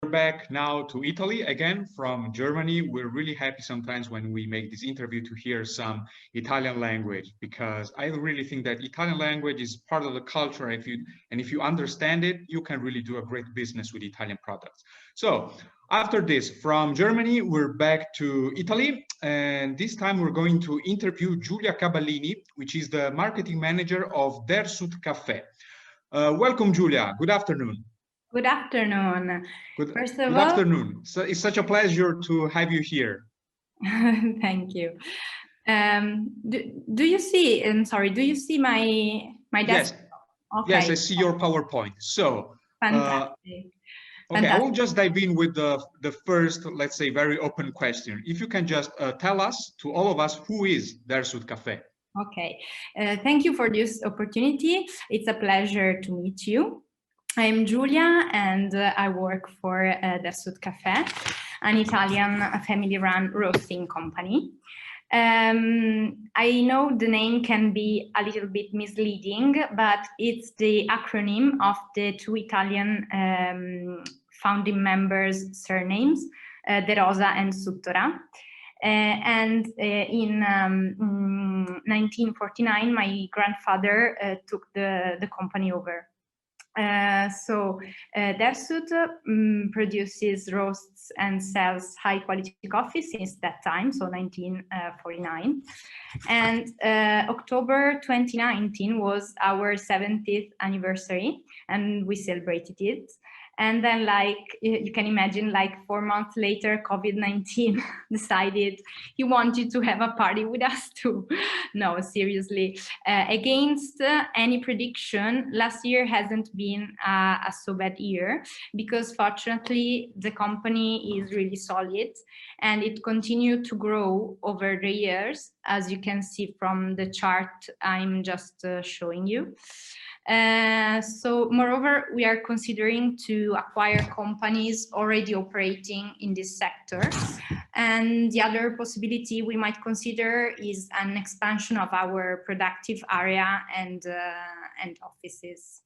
back now to Italy again from Germany. We're really happy sometimes when we make this interview to hear some Italian language, because I really think that Italian language is part of the culture. If you understand it, you can really do a great business with Italian products. So after this, from Germany, we're back to Italy, and this time we're going to interview Giulia Caballini, which is the marketing manager of Dersut Caffè. Welcome, Giulia. Good afternoon. Good afternoon. Good afternoon. So it's such a pleasure to have you here. Thank you. Do you see? Sorry. Do you see my desk? Yes. Okay. Yes, I see your PowerPoint. So. Fantastic. Okay, I will just dive in with the first, let's say, very open question. If you can just tell us, to all of us, who is Dersut Caffè? Okay, thank you for this opportunity. It's a pleasure to meet you. I'm Giulia, and I work for Dersut Caffè, an Italian family-run roasting company. I know the name can be a little bit misleading, but it's the acronym of the two Italian founding members' surnames, De Rosa and Suttora. And in 1949, my grandfather took the company over. So Dersut produces, roasts and sells high quality coffee since that time, so 1949. And October 2019 was our 70th anniversary, and we celebrated it. And then, like you can imagine, like 4 months later, COVID-19 decided he wanted to have a party with us too. No, seriously. Against any prediction, last year hasn't been a so bad year, because fortunately the company is really solid and it continued to grow over the years, as you can see from the chart I'm just showing you. So moreover, we are considering to acquire companies already operating in this sector. And the other possibility we might consider is an expansion of our productive area and offices.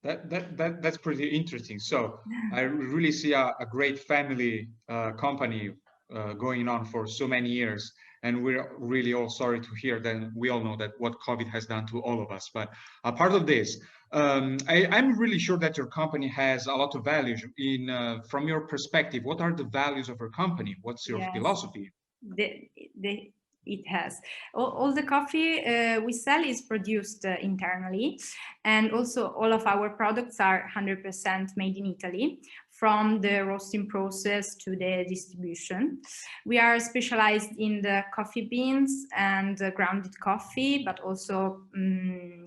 That's pretty interesting. So I really see a great family company going on for so many years. And we're really all sorry to hear that. We all know that what COVID has done to all of us. But a part of this, I'm really sure that your company has a lot of values. From your perspective, what are the values of your company? What's your philosophy? It has. All the coffee we sell is produced internally, and also all of our products are 100% made in Italy, from the roasting process to the distribution. We are specialized in the coffee beans and grounded coffee, but also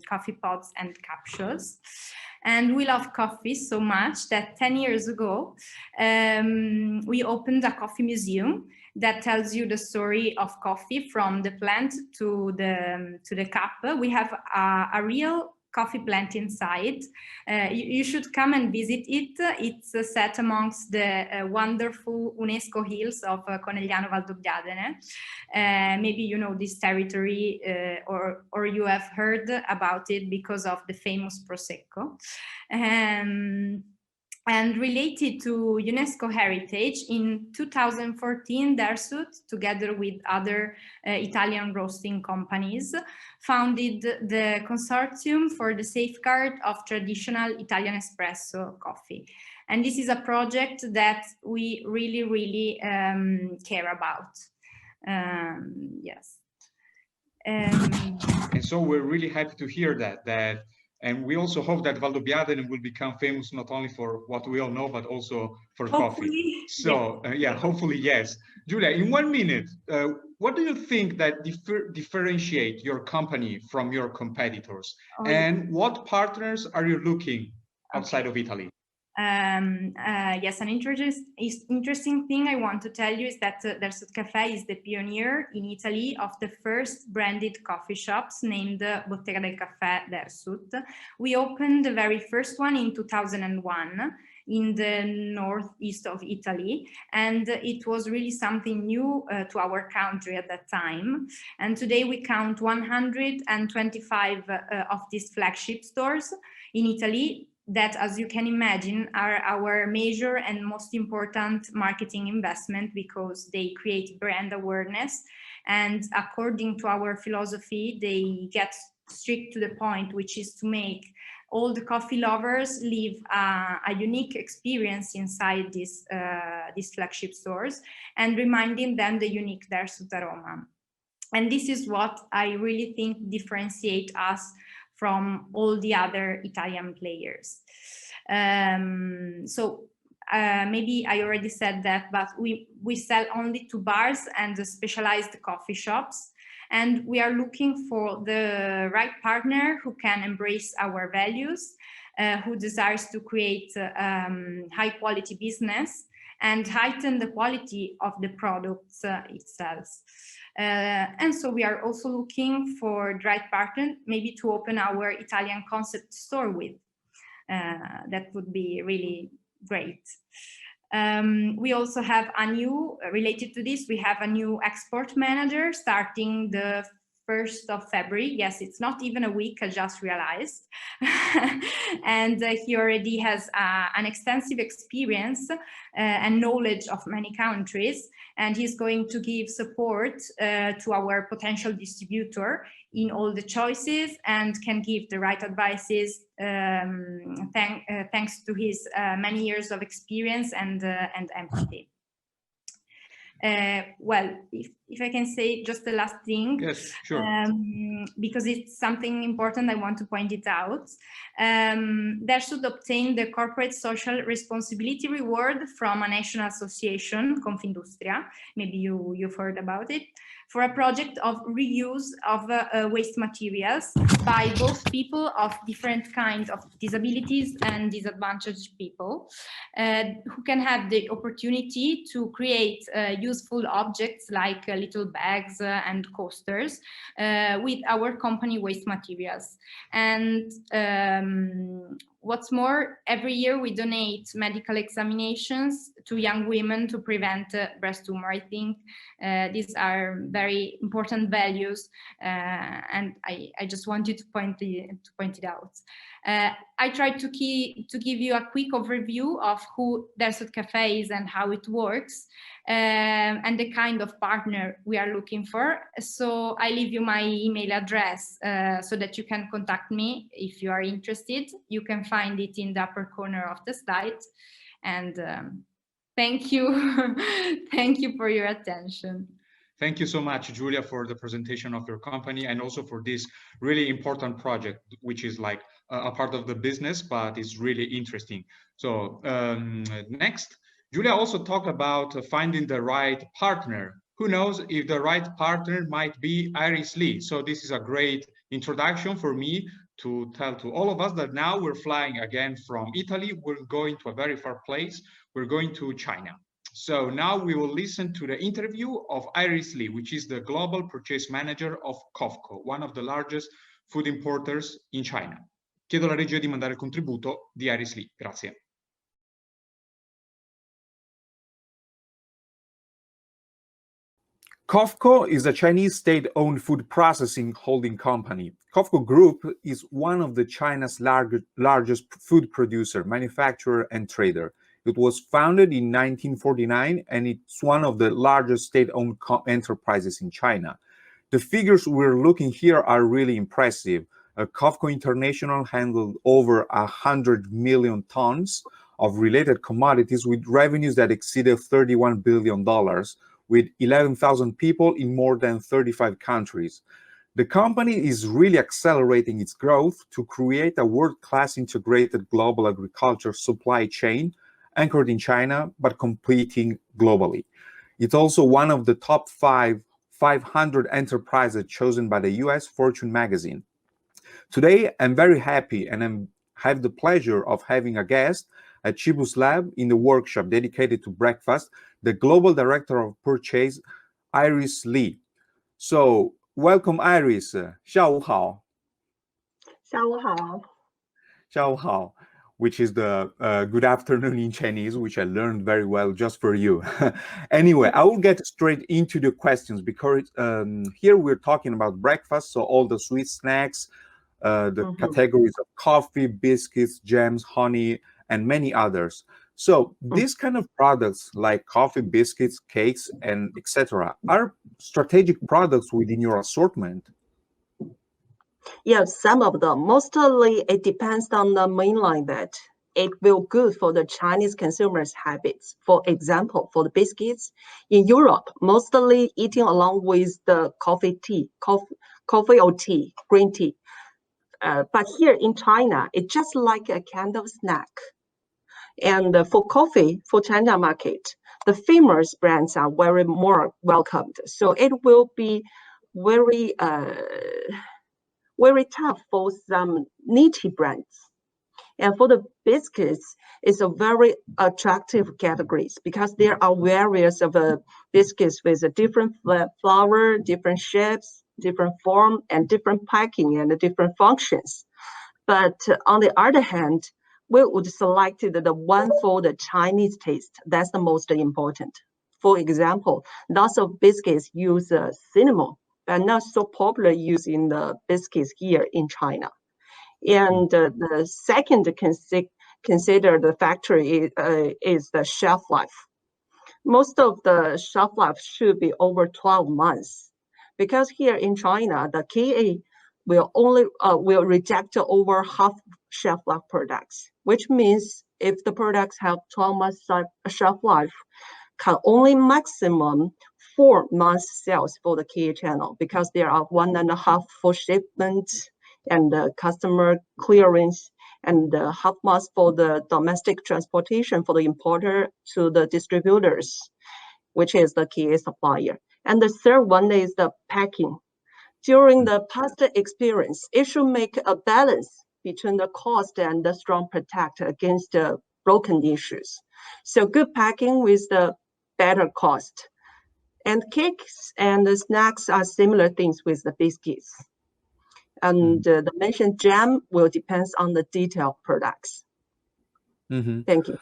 coffee pods and capsules. And we love coffee so much that 10 years ago, we opened a coffee museum that tells you the story of coffee from the plant to the cup. We have a real coffee plant inside. You should come and visit it. It's set amongst the wonderful UNESCO hills of Conegliano Valdobbiadene. Maybe you know this territory or you have heard about it because of the famous Prosecco. And related to UNESCO heritage, in 2014, Dersut, together with other Italian roasting companies, founded the Consortium for the Safeguard of Traditional Italian Espresso Coffee. And this is a project that we really, really care about. Yes. And so we're really happy to hear that. And we also hope that Valdobbiadene will become famous not only for what we all know, but also for coffee. So hopefully, yes. Giulia, in 1 minute, what do you think that differentiate your company from your competitors? And what partners are you looking outside of Italy? Yes, an interesting thing I want to tell you is that Dersut Caffè is the pioneer in Italy of the first branded coffee shops named Bottega del Caffè Dersut. We opened the very first one in 2001 in the northeast of Italy, and it was really something new to our country at that time. And today we count 125 of these flagship stores in Italy, that, as you can imagine, are our major and most important marketing investment, because they create brand awareness. And according to our philosophy, they get strict to the point, which is to make all the coffee lovers live a unique experience inside these flagship stores, and reminding them the unique Dersut aroma. And this is what I really think differentiate us from all the other Italian players. Maybe I already said that, but we sell only to bars and specialized coffee shops. And we are looking for the right partner who can embrace our values, who desires to create high quality business and heighten the quality of the products itself. And so we are also looking for the right partner, maybe to open our Italian concept store with. That would be really great. We also have a new, related to this, we have a new export manager starting the 1st of February. Yes, it's not even a week, I just realized. And he already has an extensive experience and knowledge of many countries. And he's going to give support to our potential distributor in all the choices, and can give the right advices thanks to his many years of experience and empathy. Well, if I can say just the last thing, yes, sure. Because it's something important, I want to point it out. Dersut obtain the Corporate Social Responsibility Reward from a national association, Confindustria, maybe you've heard about it, for a project of reuse of waste materials by both people of different kinds of disabilities and disadvantaged people, who can have the opportunity to create useful objects like little bags and coasters with our company waste materials. And what's more, every year we donate medical examinations to young women to prevent breast tumor. I think these are very important values, and I just wanted to point it out. I tried to give you a quick overview of who Dersut Caffè is and how it works, and the kind of partner we are looking for. So I leave you my email address so that you can contact me if you are interested. You can find it in the upper corner of the slide. And thank you. Thank you for your attention. Thank you so much, Giulia, for the presentation of your company, and also for this really important project, which is like a part of the business, but it's really interesting. So next, Giulia also talked about finding the right partner. Who knows if the right partner might be Iris Lee. So this is a great introduction for me to tell to all of us that now we're flying again from Italy. We're going to a very far place. We're going to China. So now we will listen to the interview of Iris Lee, which is the Global Purchase Manager of Cofco, one of the largest food importers in China. Chiedo alla regia di mandare il contributo di Iris Lee. Grazie. Cofco is a Chinese state-owned food processing holding company. Cofco Group is one of the China's largest food producer, manufacturer, and trader. It was founded in 1949, and it's one of the largest state-owned enterprises in China. The figures we're looking here are really impressive. Cofco International handled over 100 million tons of related commodities with revenues that exceeded $31 billion, with 11,000 people in more than 35 countries. The company is really accelerating its growth to create a world-class integrated global agriculture supply chain anchored in China, but competing globally. It's also one of the top 500 enterprises chosen by the US Fortune magazine. Today, I'm very happy and I have the pleasure of having a guest at Cibus Lab in the workshop dedicated to breakfast, the Global Director of Purchase, Iris Lee. So, welcome Iris. 下午好. 下午好. 下午好, which is the good afternoon in Chinese, which I learned very well just for you. Anyway, I will get straight into the questions because here we're talking about breakfast, so all the sweet snacks, the categories of coffee, biscuits, jams, honey, and many others. So these kind of products like coffee, biscuits, cakes, and etc. are strategic products within your assortment. Yes, some of them. Mostly it depends on the mainline that it will good for the Chinese consumers' habits. For example, for the biscuits, in Europe, mostly eating along with the coffee or tea, green tea. But here in China, it's just like a kind of snack. And for coffee, for China market, the famous brands are very more welcomed. So it will be very, very tough for some niche brands. And for the biscuits, it's a very attractive categories because there are various of biscuits with a different flour, different shapes, different form, and different packing and different functions. But on the other hand, we would select the one for the Chinese taste. That's the most important. For example, lots of biscuits use cinnamon, but not so popular use in the biscuits here in China. And the second consider the factor is the shelf life. Most of the shelf life should be over 12 months, because here in China, the KA will reject over half shelf life products, which means if the products have 12 months shelf life, can only maximum 4 months sales for the KA channel, because there are 1.5 for shipment and customer clearance, and half months for the domestic transportation for the importer to the distributors, which is the KA supplier. And the third one is the packing. During the past experience, it should make a balance between the cost and the strong protect against the broken issues. So good packing with the better cost. And cakes and the snacks are similar things with the biscuits. And the mentioned jam will depend on the detailed products. Thank you.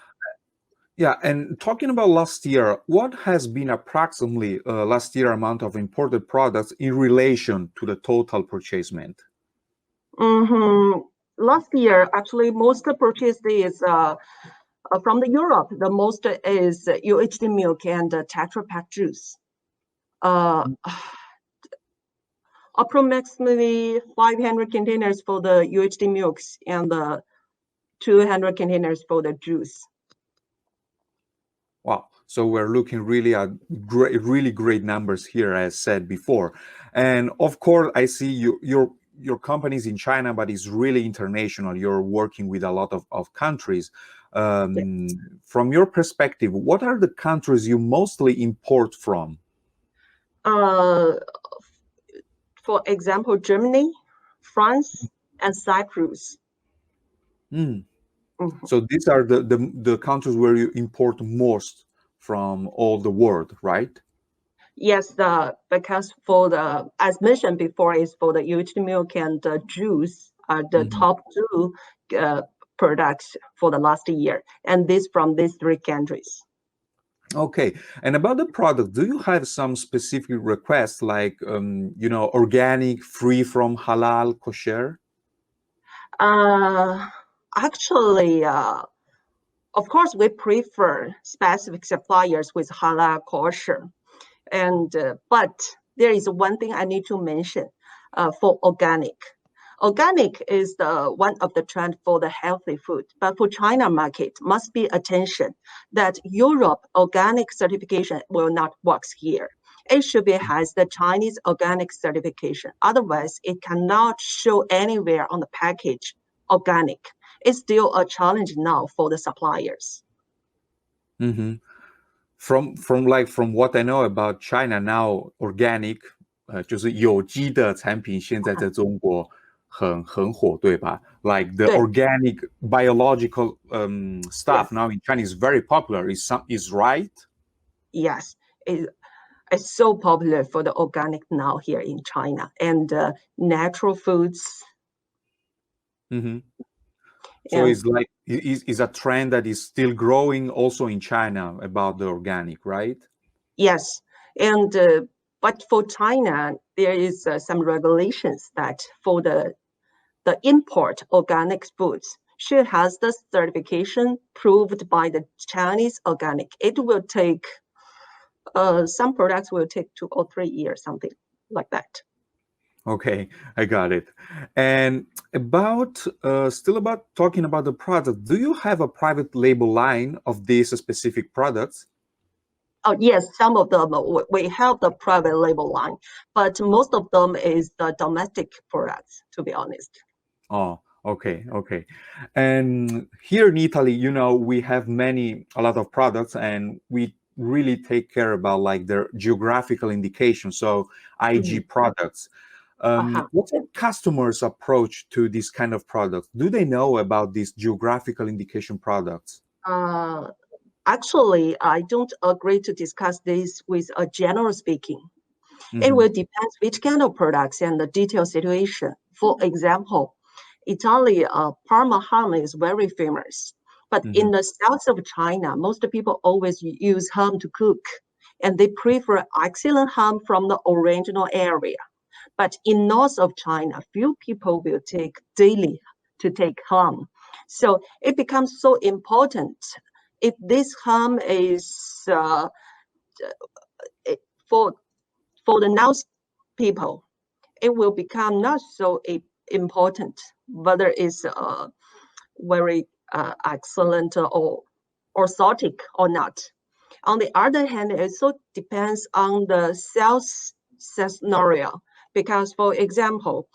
Yeah, and talking about last year, what has been approximately last year amount of imported products in relation to the total purchasement? Last year, actually, most purchase is from the Europe. The most is UHT milk and Tetra Pak juice. Approximately 500 containers for the UHT milks and 200 containers for the juice. Wow. So we're looking really at really great numbers here, as said before. And of course, I see your company's in China, but it's really international. You're working with a lot of countries. Yes. From your perspective, what are the countries you mostly import from? For example, Germany, France, and Cyprus. So these are the countries where you import most from all the world, right? Yes, because for the, as mentioned before, is for the UHT milk and the juice are the top two products for the last year, and this from these three countries. Okay, and about the product, do you have some specific requests like organic, free from halal, kosher? Actually, of course, we prefer specific suppliers with halal kosher, and but there is one thing I need to mention for organic. Organic is the one of the trend for the healthy food, but for China market, must be attention that Europe organic certification will not work here. It should be has the Chinese organic certification. Otherwise, it cannot show anywhere on the package organic. It's still a challenge now for the suppliers. From what I know about China now, organic 就是有机的产品现在在中国很火，对吧？ Like the organic biological stuff now in China is very popular. Is right? Yes, it's so popular for the organic now here in China, and natural foods. So it's like is a trend that is still growing also in China about the organic, right? Yes, and but for China there is some regulations that for the the import organic foods should have the certification proved by the Chinese organic. It will take, some products will take 2 or 3 years, something like that. Okay, I got it. And about still about talking about the product, do you have a private label line of these specific products? Oh, yes, some of them we have the private label line, but most of them is the domestic products, to be honest. Oh, okay, okay. And here in Italy, you know, we have a lot of products, and we really take care about like their geographical indication, so IG products. What's our customers' approach to this kind of product? Do they know about these geographical indication products? Actually, I don't agree to discuss this with a general speaking. It will depend which kind of products and the detailed situation. For example, Italy, Parma ham is very famous. But in the south of China, most people always use ham to cook, and they prefer excellent ham from the original area. But in north of China, few people will take daily to take ham. So it becomes so important. If this ham is for the north people, it will become not so important whether it's very excellent or exotic or not. On the other hand, it also depends on the sales scenario, because, for example,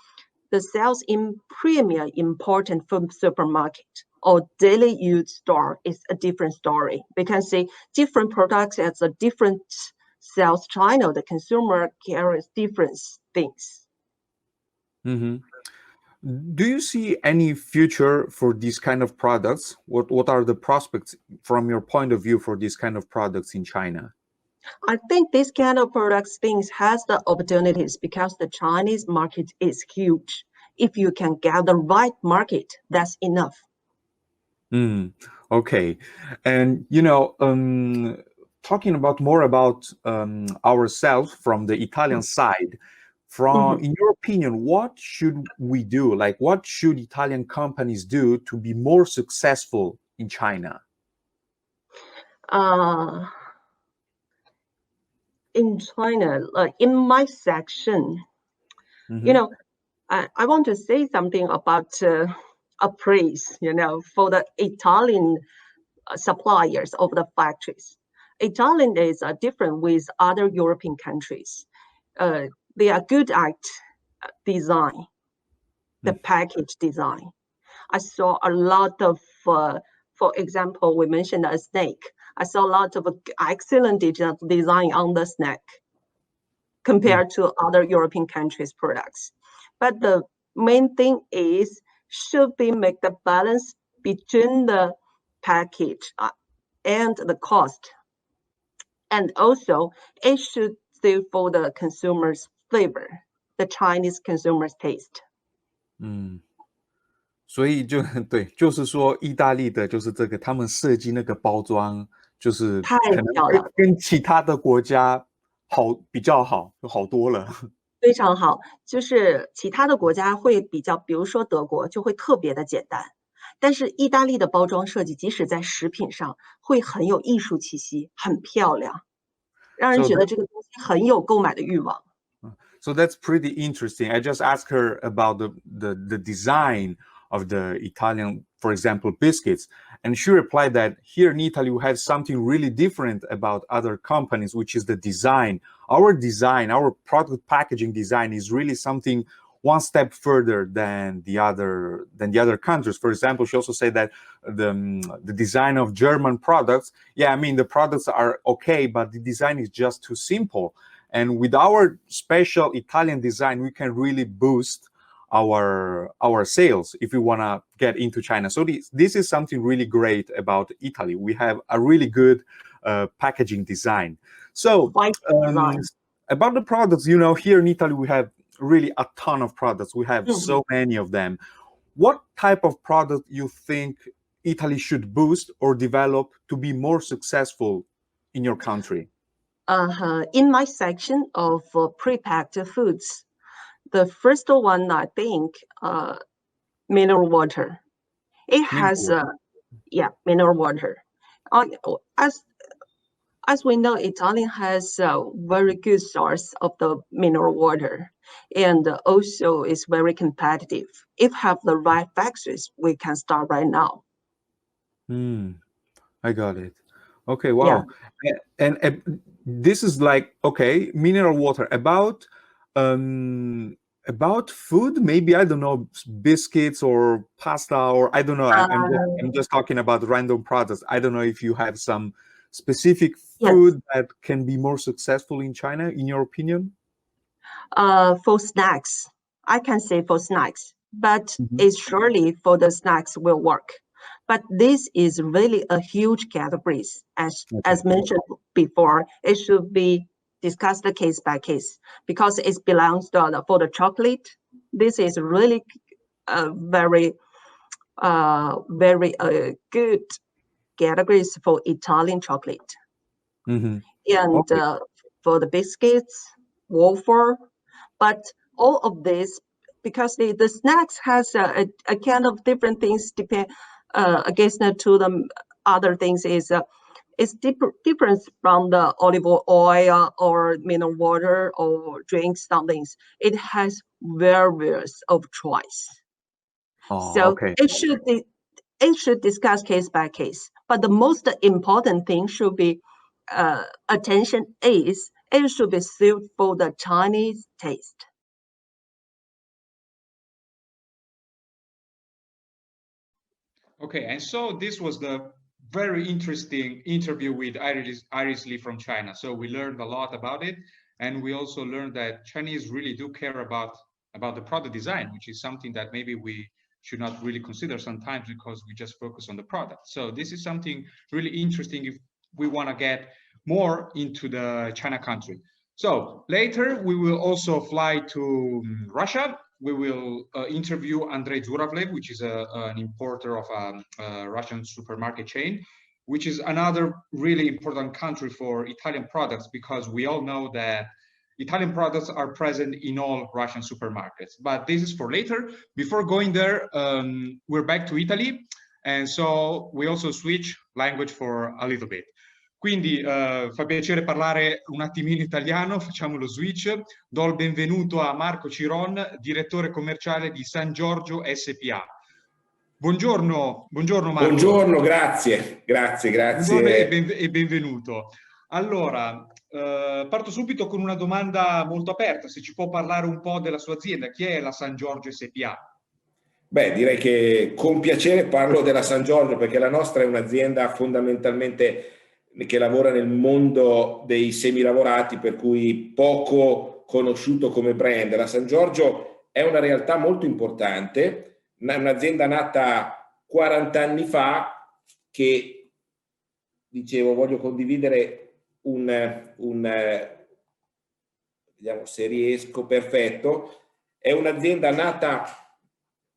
the sales in premium important food supermarket or daily use store is a different story, because the different products has a different sales channel. The consumer carries different things. Do you see any future for these kind of products? What are the prospects from your point of view for these kind of products in China? I think this kind of products things has the opportunities because the Chinese market is huge. If you can get the right market, that's enough. Okay. And you know, talking about more about ourselves from the Italian side, in your opinion, what should we do? Like, what should Italian companies do to be more successful in China? In China, in my section, you know, I want to say something about a praise, you know, for the Italian suppliers of the factories. Italian is different with other European countries. They are good at design, the package design. I saw a lot of, for example, we mentioned a snake. I saw a lot of excellent design on the snack compared to other European countries' products. But the main thing is, should we make the balance between the package and the cost? And also, it should suit for the consumer's flavor, the Chinese consumer's taste. 所以对，就是说意大利的就是这个，他们设计那个包装，就是太可能漂亮，跟其他的国家比较好，就好多了。非常好。就是其他的国家会比较，比如说德国就会特别的简单，但是意大利的包装设计，即使在食品上会很有艺术气息，很漂亮，让人觉得这个东西很有购买的欲望。So that's pretty interesting. I just asked her about the design of the Italian, for example, biscuits. And she replied that here in Italy, we have something really different about other companies, which is the design. Our design, our product packaging design is really something one step further than the other countries. For example, she also said that the design of German products, yeah, I mean, the products are okay, but the design is just too simple. And with our special Italian design, we can really boost our sales if we want to get into China. So this is something really great about Italy. We have a really good packaging design. So about the products, you know, here in Italy, we have really a ton of products. We have so many of them. What type of product you think Italy should boost or develop to be more successful in your country? In my section of prepacked foods, the first one I think mineral water. It has, mineral water. As we know, Italy has a very good source of the mineral water, and also is very competitive. If have the right factories, we can start right now. I got it. Okay, wow. Yeah. And this is like, okay, mineral water. About food, maybe, I don't know, biscuits or pasta, or I don't know. I'm just talking about random products. I don't know if you have some specific food that can be more successful in China, in your opinion? For snacks, I can say for snacks, but it's surely for the snacks will work. But this is really a huge category. As mentioned before, it should be discussed case by case, because it belongs to for the chocolate. This is really very good categories for Italian chocolate. And for the biscuits, waffle, but all of this, because the snacks has a kind of different things depend against to the other things is it's different from the olive oil or mineral water or drinks, some things. It has various of choice. It should discuss case by case. But the most important thing should be attention is it should be suited for the Chinese taste. Okay, and so this was the very interesting interview with Iris Lee from China. So we learned a lot about it, and we also learned that Chinese really do care about the product design, which is something that maybe we should not really consider sometimes because we just focus on the product. So this is something really interesting if we want to get more into the China country. So later we will also fly to Russia. We will interview Andrei Zuravlev, which is an importer of a Russian supermarket chain, which is another really important country for Italian products, because we all know that Italian products are present in all Russian supermarkets. But this is for later. Before going there, we're back to Italy. And so we also switch language for a little bit. Quindi fa piacere parlare un attimino italiano, facciamo lo switch. Do il benvenuto a Marco Ciron, direttore commerciale di San Giorgio SPA. Buongiorno Marco. Buongiorno, grazie. Buongiorno e benvenuto. Allora, parto subito con una domanda molto aperta, se ci può parlare un po' della sua azienda. Chi è la San Giorgio SPA? Beh, direi che con piacere parlo della San Giorgio, perché la nostra è un'azienda fondamentalmente che lavora nel mondo dei semilavorati, per cui poco conosciuto come brand. La San Giorgio è una realtà molto importante, un'azienda nata 40 anni fa che, dicevo, voglio condividere vediamo se riesco, perfetto. È un'azienda nata,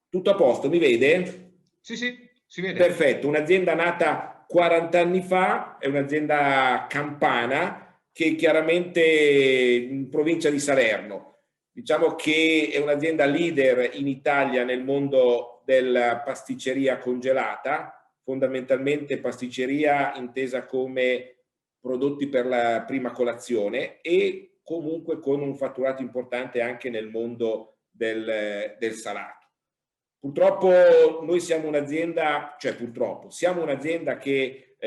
tutto a posto, mi vede? Sì, si vede. Perfetto, un'azienda nata 40 anni fa, è un'azienda campana che chiaramente in provincia di Salerno. Diciamo che è un'azienda leader in Italia nel mondo della pasticceria congelata, fondamentalmente pasticceria intesa come prodotti per la prima colazione, e comunque con un fatturato importante anche nel mondo del salato. Purtroppo noi siamo un'azienda, siamo un'azienda che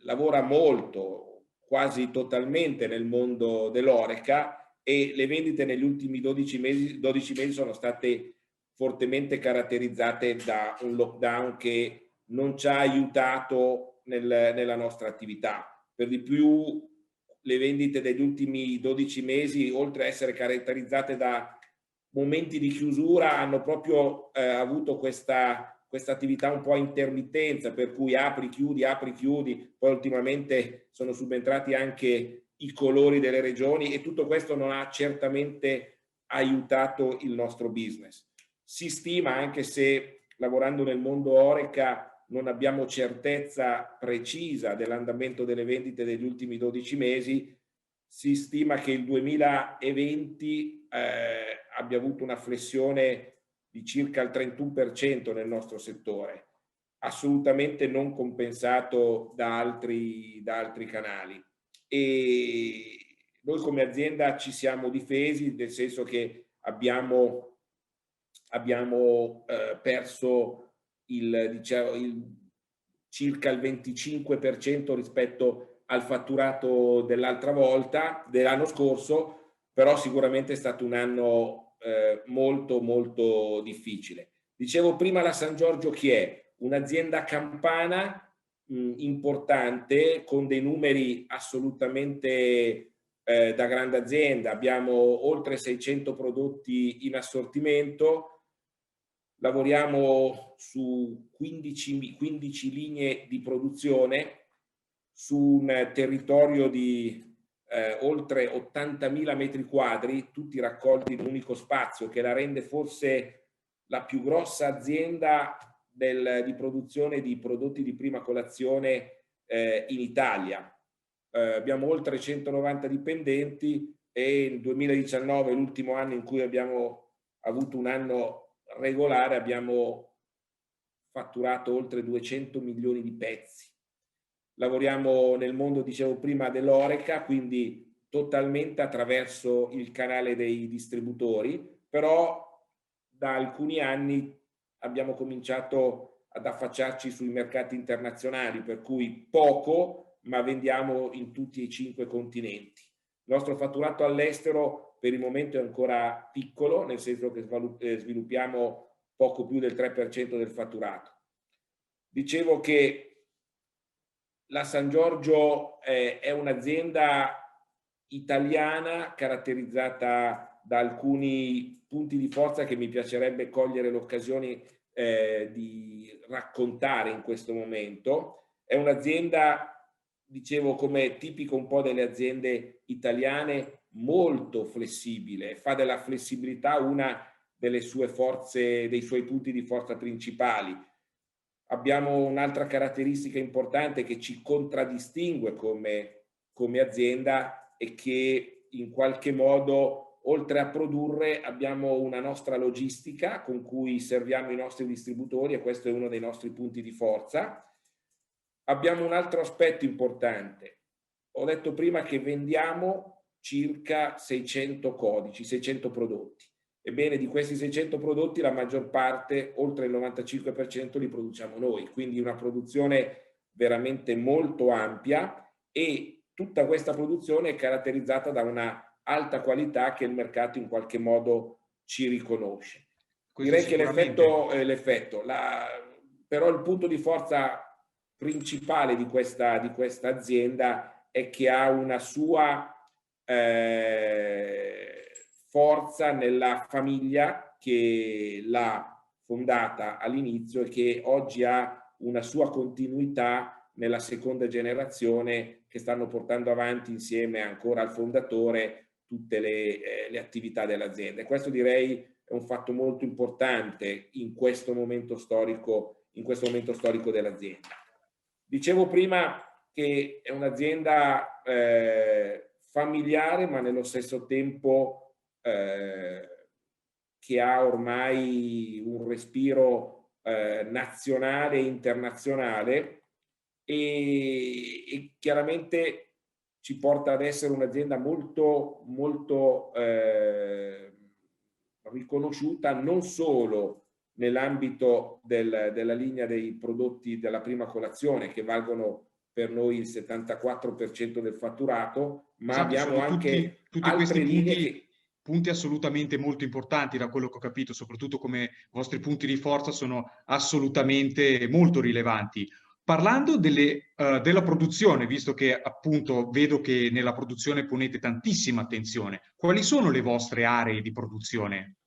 lavora molto, quasi totalmente nel mondo dell'Horeca, e le vendite negli ultimi 12 mesi sono state fortemente caratterizzate da un lockdown che non ci ha aiutato nella nostra attività. Per di più le vendite degli ultimi 12 mesi, oltre a essere caratterizzate da momenti di chiusura, hanno proprio avuto questa attività un po' a intermittenza, per cui apri, chiudi, poi ultimamente sono subentrati anche i colori delle regioni, e tutto questo non ha certamente aiutato il nostro business. Si stima, anche se lavorando nel mondo Horeca non abbiamo certezza precisa dell'andamento delle vendite degli ultimi 12 mesi, si stima che il 2020 abbia avuto una flessione di circa il 31% nel nostro settore, assolutamente non compensato da altri canali. E noi come azienda ci siamo difesi, nel senso che abbiamo perso circa il 25% rispetto al fatturato dell'anno scorso, però sicuramente è stato un anno molto molto difficile. Dicevo prima, la San Giorgio chi è? Un'azienda campana importante, con dei numeri assolutamente da grande azienda. Abbiamo oltre 600 prodotti in assortimento, lavoriamo su 15 linee di produzione su un territorio di oltre 80.000 metri quadri, tutti raccolti in un unico spazio, che la rende forse la più grossa azienda di produzione di prodotti di prima colazione in Italia. Abbiamo oltre 190 dipendenti e nel 2019, l'ultimo anno in cui abbiamo avuto un anno regolare, abbiamo fatturato oltre 200 milioni di pezzi. Lavoriamo nel mondo, dicevo prima, dell'oreca, quindi totalmente attraverso il canale dei distributori, però da alcuni anni abbiamo cominciato ad affacciarci sui mercati internazionali, per cui poco, ma vendiamo in tutti e 5 continenti. Il nostro fatturato all'estero per il momento è ancora piccolo, nel senso che sviluppiamo poco più del 3% del fatturato. Dicevo che la San Giorgio è un'azienda italiana caratterizzata da alcuni punti di forza che mi piacerebbe cogliere l'occasione di raccontare in questo momento. È un'azienda, dicevo, come tipico un po' delle aziende italiane, molto flessibile, fa della flessibilità una delle sue forze, dei suoi punti di forza principali. Abbiamo un'altra caratteristica importante che ci contraddistingue come azienda e che in qualche modo, oltre a produrre, abbiamo una nostra logistica con cui serviamo i nostri distributori, e questo è uno dei nostri punti di forza. Abbiamo un altro aspetto importante. Ho detto prima che vendiamo circa 600 codici, 600 prodotti. Ebbene, di questi 600 prodotti la maggior parte, oltre il 95%, li produciamo noi, quindi una produzione veramente molto ampia, e tutta questa produzione è caratterizzata da una alta qualità che il mercato in qualche modo ci riconosce. Direi che però il punto di forza principale di questa azienda è che ha una sua forza nella famiglia che l'ha fondata all'inizio e che oggi ha una sua continuità nella seconda generazione, che stanno portando avanti insieme ancora al fondatore tutte le attività dell'azienda. E questo, direi, è un fatto molto importante in questo momento storico dell'azienda. Dicevo prima che è un'azienda familiare, ma nello stesso tempo che ha ormai un respiro nazionale e internazionale, e chiaramente ci porta ad essere un'azienda molto molto riconosciuta non solo nell'ambito della linea dei prodotti della prima colazione, che valgono per noi il 74% del fatturato, ma esatto, abbiamo anche tutti altre linee punti assolutamente molto importanti, da quello che ho capito, soprattutto come i vostri punti di forza sono assolutamente molto rilevanti. Parlando della produzione, visto che appunto vedo che nella produzione ponete tantissima attenzione, quali sono le vostre aree di produzione?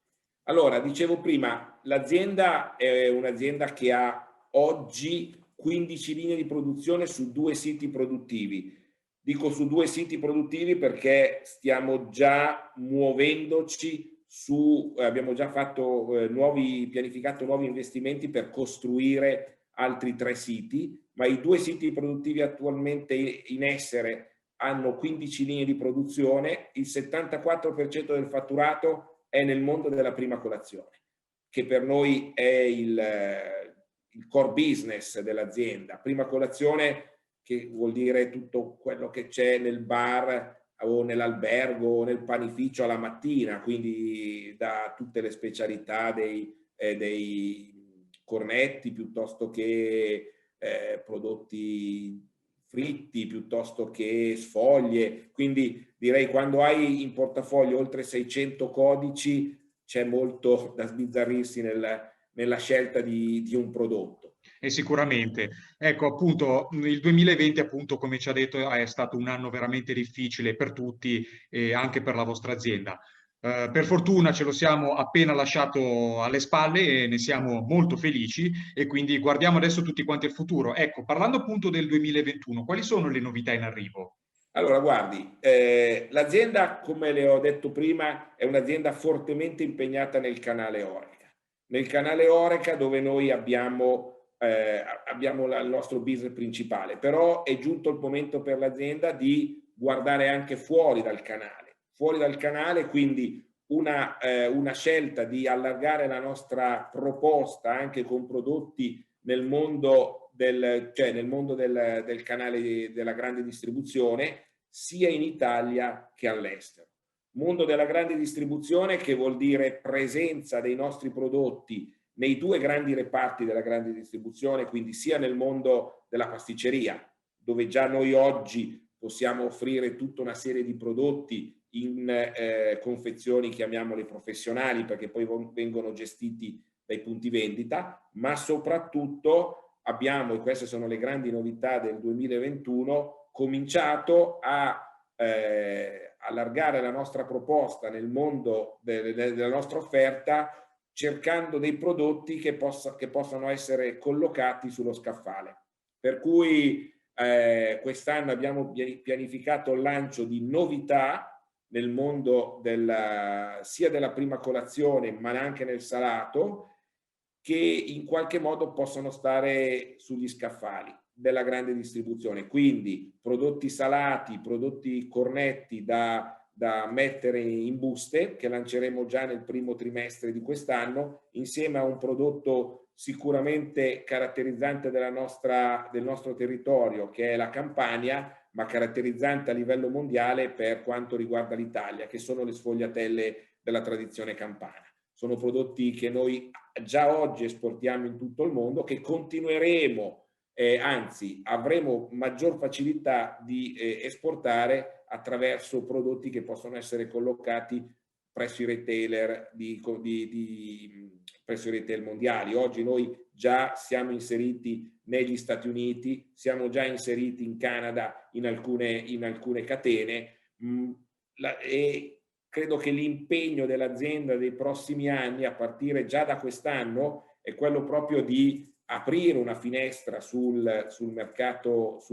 Allora, dicevo prima, l'azienda è un'azienda che ha oggi 15 linee di produzione su 2 siti produttivi. Dico su 2 siti produttivi perché stiamo già muovendoci abbiamo già fatto pianificato nuovi investimenti per costruire altri 3 siti, ma i 2 siti produttivi attualmente in essere hanno 15 linee di produzione, il 74% del fatturato è nel mondo della prima colazione. che per noi è il core business dell'azienda. Prima colazione, che vuol dire tutto quello che c'è nel bar o nell'albergo o nel panificio alla mattina, quindi da tutte le specialità dei cornetti piuttosto che prodotti fritti, piuttosto che sfoglie. Quindi direi, quando hai in portafoglio oltre 600 codici, c'è molto da sbizzarrirsi nella scelta di un prodotto. E sicuramente, ecco, appunto, il 2020, appunto, come ci ha detto, è stato un anno veramente difficile per tutti e anche per la vostra azienda. Per fortuna ce lo siamo appena lasciato alle spalle e ne siamo molto felici, e quindi guardiamo adesso tutti quanti al futuro. Ecco, parlando appunto del 2021, quali sono le novità in arrivo? Allora, guardi, l'azienda, come le ho detto prima, è un'azienda fortemente impegnata nel canale Horeca. Nel canale Horeca, dove noi abbiamo il nostro business principale, però è giunto il momento per l'azienda di guardare anche fuori dal canale, quindi una scelta di allargare la nostra proposta anche con prodotti nel mondo del canale della grande distribuzione, sia in Italia che all'estero. Mondo della grande distribuzione, che vuol dire presenza dei nostri prodotti nei due grandi reparti della grande distribuzione, quindi sia nel mondo della pasticceria, dove già noi oggi possiamo offrire tutta una serie di prodotti in confezioni, chiamiamole professionali, perché poi vengono gestiti dai punti vendita, ma soprattutto abbiamo, e queste sono le grandi novità del 2021, cominciato a allargare la nostra proposta nel mondo della nostra offerta, cercando dei prodotti che possano essere collocati sullo scaffale. Per cui quest'anno abbiamo pianificato il lancio di novità nel mondo sia della prima colazione, ma anche nel salato, che in qualche modo possono stare sugli scaffali della grande distribuzione. Quindi prodotti salati, prodotti cornetti da mettere in buste, che lanceremo già nel primo trimestre di quest'anno, insieme a un prodotto sicuramente caratterizzante del nostro territorio, che è la Campania, ma caratterizzante a livello mondiale per quanto riguarda l'Italia, che sono le sfogliatelle della tradizione campana. Sono prodotti che noi già oggi esportiamo in tutto il mondo, che continueremo, anzi avremo maggior facilità di esportare attraverso prodotti che possono essere collocati presso i retailer presso i retail mondiali. Oggi noi già siamo inseriti negli Stati Uniti, siamo già inseriti in Canada in alcune catene, e credo che l'impegno dell'azienda dei prossimi anni, a partire già da quest'anno, è quello proprio di aprire una finestra sul mercato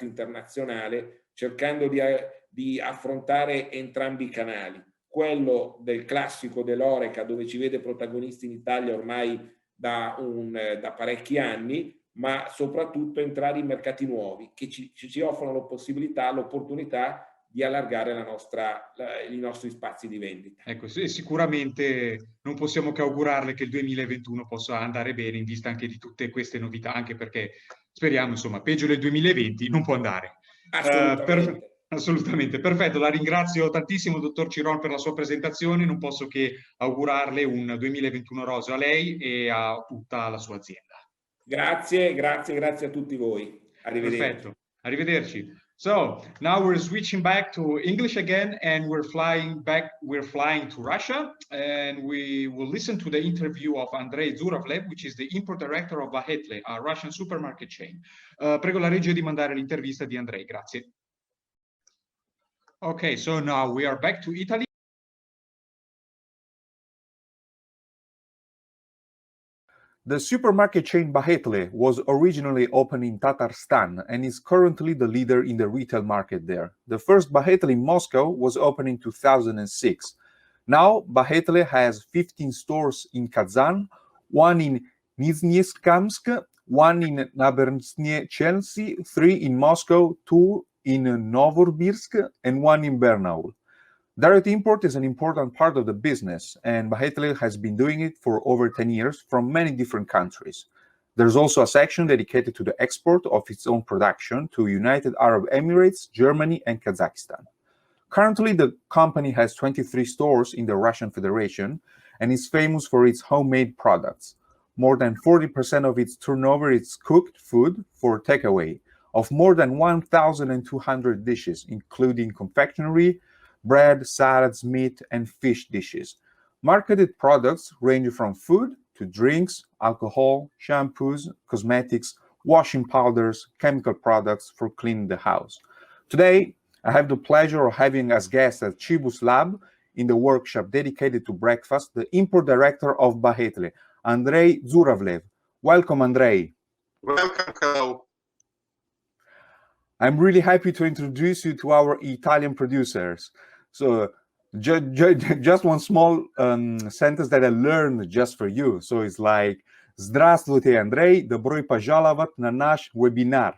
internazionale, cercando di affrontare entrambi i canali. Quello del classico dell'Horeca, dove ci vede protagonisti in Italia ormai da parecchi anni, ma soprattutto entrare in mercati nuovi che ci offrono l'opportunità di allargare i nostri spazi di vendita. Ecco, sicuramente non possiamo che augurarle che il 2021 possa andare bene, in vista anche di tutte queste novità, anche perché speriamo, insomma, peggio del 2020 non può andare. Assolutamente. Assolutamente, perfetto. La ringrazio tantissimo, dottor Ciron, per la sua presentazione. Non posso che augurarle un 2021 roseo a lei e a tutta la sua azienda. Grazie a tutti voi. Arrivederci. Perfetto, arrivederci. So now we're switching back to English again, and we're flying to Russia, and we will listen to the interview of Andrei Zuravlev, which is the import director of Bahetle, a Russian supermarket chain. Prego la regia di mandare l'intervista di Andrei, grazie. Okay, so now we are back to Italy. The supermarket chain Bahetle was originally opened in Tatarstan and is currently the leader in the retail market there. The first Bahetle in Moscow was opened in 2006. Now, Bahetle has 15 stores in Kazan, one in Nizhnekamsk, one in Naberezhnye-Chelny, 3 in Moscow, 2 in Novosibirsk, and 1 in Barnaul. Direct import is an important part of the business, and Bahetle has been doing it for over 10 years from many different countries. There's also a section dedicated to the export of its own production to United Arab Emirates, Germany, and Kazakhstan. Currently, the company has 23 stores in the Russian Federation and is famous for its homemade products. More than 40% of its turnover is cooked food for takeaway, of more than 1,200 dishes, including confectionery, bread, salads, meat, and fish dishes. Marketed products range from food to drinks, alcohol, shampoos, cosmetics, washing powders, chemical products for cleaning the house. Today, I have the pleasure of having as guest at Cibus Lab in the workshop dedicated to breakfast, the import director of Bahetle, Andrei Zuravlev. Welcome, Andrei. Welcome, hello. I'm really happy to introduce you to our Italian producers. So just one small sentence that I learned just for you. So it's like, Здравствуйте, Андрей, добро пожаловать на наш webinar.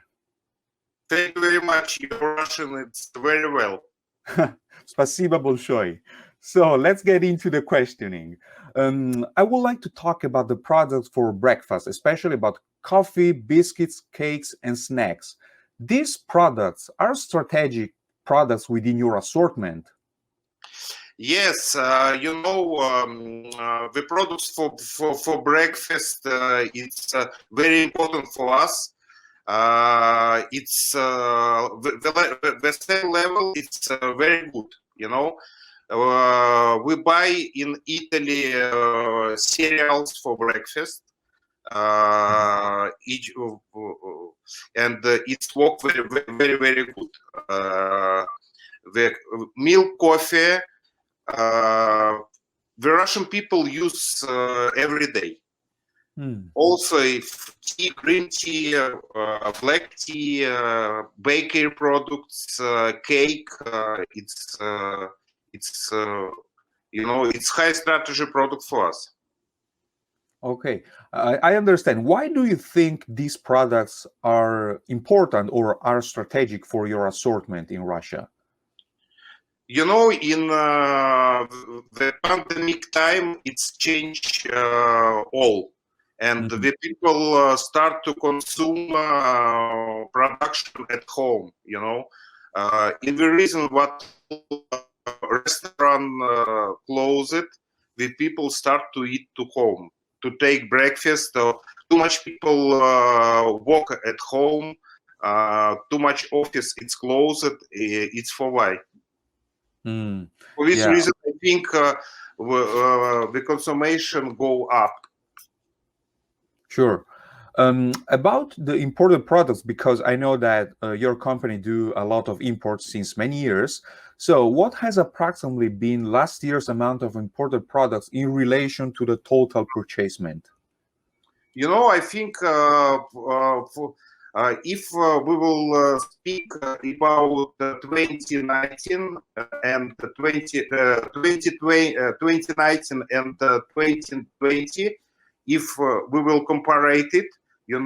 Thank you very much. Your Russian, it's very well. Спасибо большое. So let's get into the questioning. I would like to talk about the products for breakfast, especially about coffee, biscuits, cakes, and snacks. These products are strategic products within your assortment. Yes, the products for breakfast, it's very important for us. It's the same level, it's very good, we buy in Italy cereals for breakfast, and it's work very, very good. The milk coffee, the Russian people use every day. Also, tea, green tea, black tea, bakery products, cake. It's high strategy product for us. Okay, I understand. Why do you think these products are important or are strategic for your assortment in Russia? In the pandemic time, it's changed all. And the people start to consume production at home, In the reason what restaurant closed, the people start to eat to home, to take breakfast. Too much people work at home, too much office, it's closed, it's for why. For this reason, I think the consumption go up. Sure. About the imported products, because I know that your company do a lot of imports since many years. So what has approximately been last year's amount of imported products in relation to the total purchasement? I think if we will speak about 2019 and 2019 and 2020, if we will compare it, the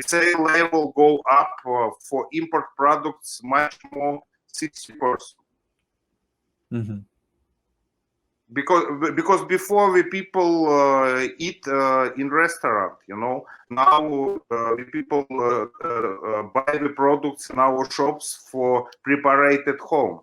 sale level go up for import products much more 60%. Because before the people eat in restaurant, now the people buy the products in our shops for prepared at home.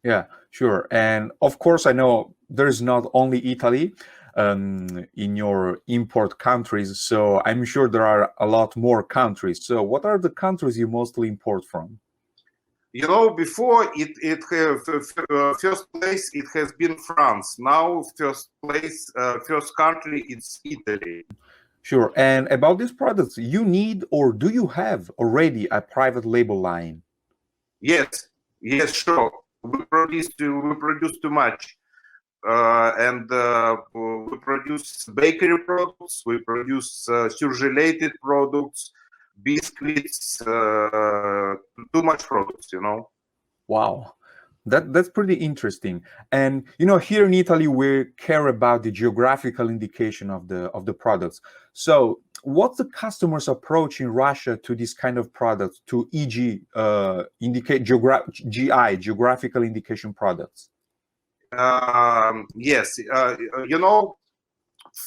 Yeah, sure. And of course, I know there is not only Italy in your import countries, so I'm sure there are a lot more countries. So what are the countries you mostly import from? Before first place it has been France. Now first country it's Italy. Sure. And about these products, you need or do you have already a private label line? Yes, sure. We produce too much, and we produce bakery products. We produce surgelated products, biscuits, too much products, Wow. That's pretty interesting. And you know, here in Italy, we care about the geographical indication of the products. So, what's the customer's approach in Russia to this kind of products, to e.g., indicate GI, geographical indication products? Yes, you know,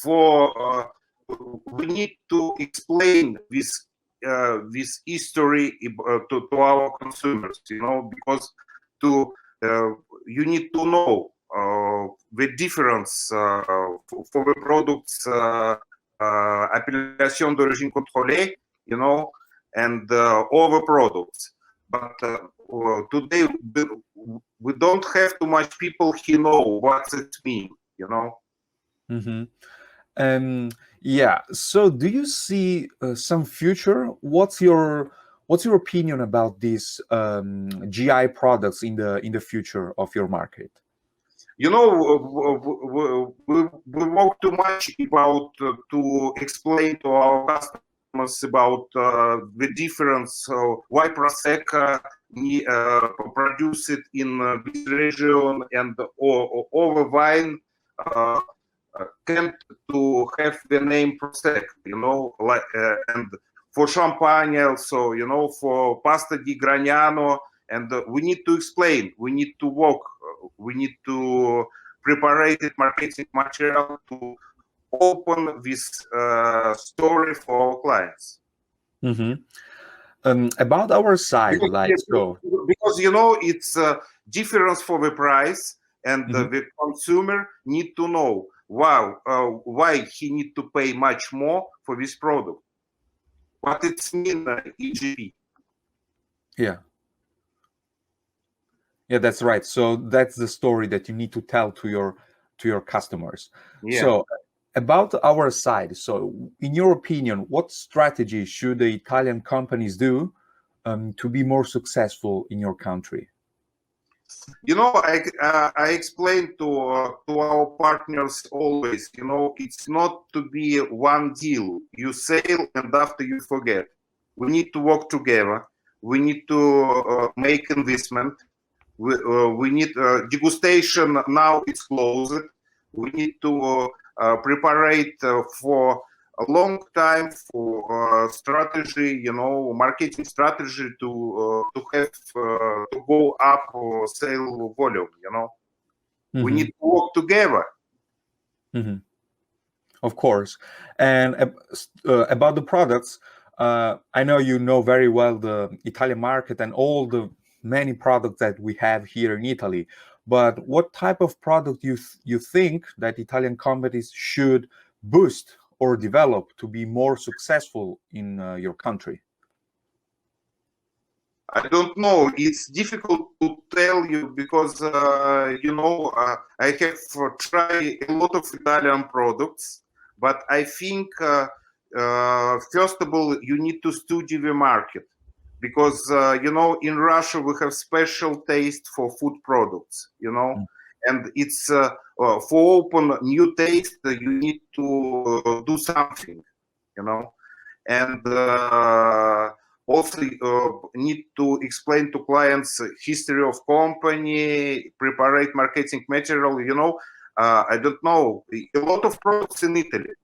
for we need to explain this history to our consumers, you know, because you need to know the difference for the products appellation d'origine contrôlée, you know, and other products. But today we don't have too much people who know what it means, you know. Mm-hmm. Yeah. So, do you see some future? What's your opinion about these GI products in the future of your market? You know, we work too much about to explain to our customers about the difference. Why Prosecco produce it in this region and over wine tend to have the name Prosecco, you know, like and for champagne also, you know, for pasta di Gragnano, and we need to explain, we need to work, we need to prepare it marketing material to open this story for our clients. About our side, because you know, it's a difference for the price, and the consumer need to know why he need to pay much more for this product. What it's mean EGP. Yeah, that's right. So that's the story that you need to tell to your customers. Yeah. So about our side, so in your opinion, what strategy should the Italian companies do to be more successful in your country? You know, I explain to our partners always, you know, it's not to be one deal. You sell and after you forget. We need to work together. We need to make investment. We need degustation. Now it's closed. We need to prepare it for a long time for strategy, you know, marketing strategy to have to go up sale volume, you know. We need to work together. Of course. And about the products, I know you know very well the Italian market and all the many products that we have here in Italy. But what type of product you think that Italian companies should boost or develop to be more successful in your country? I don't know. It's difficult to tell you because, you know, I have tried a lot of Italian products, but I think, first of all, you need to study the market because, you know, in Russia, we have special taste for food products, you know, and it's for open new taste, you need to do something, you know, and also need to explain to clients history of company, prepare marketing material, you know. I don't know, a lot of products in Italy,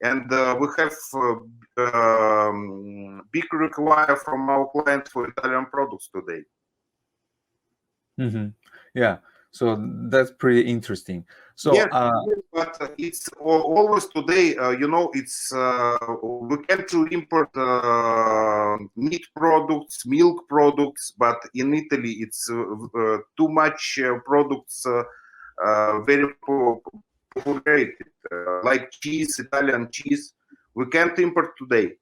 and we have big require from our clients for Italian products today. Yeah, so that's pretty interesting. So yes, but it's always today, you know, it's we can to import meat products, milk products, but in Italy it's too much products very populated, like cheese, Italian cheese. We can't import today.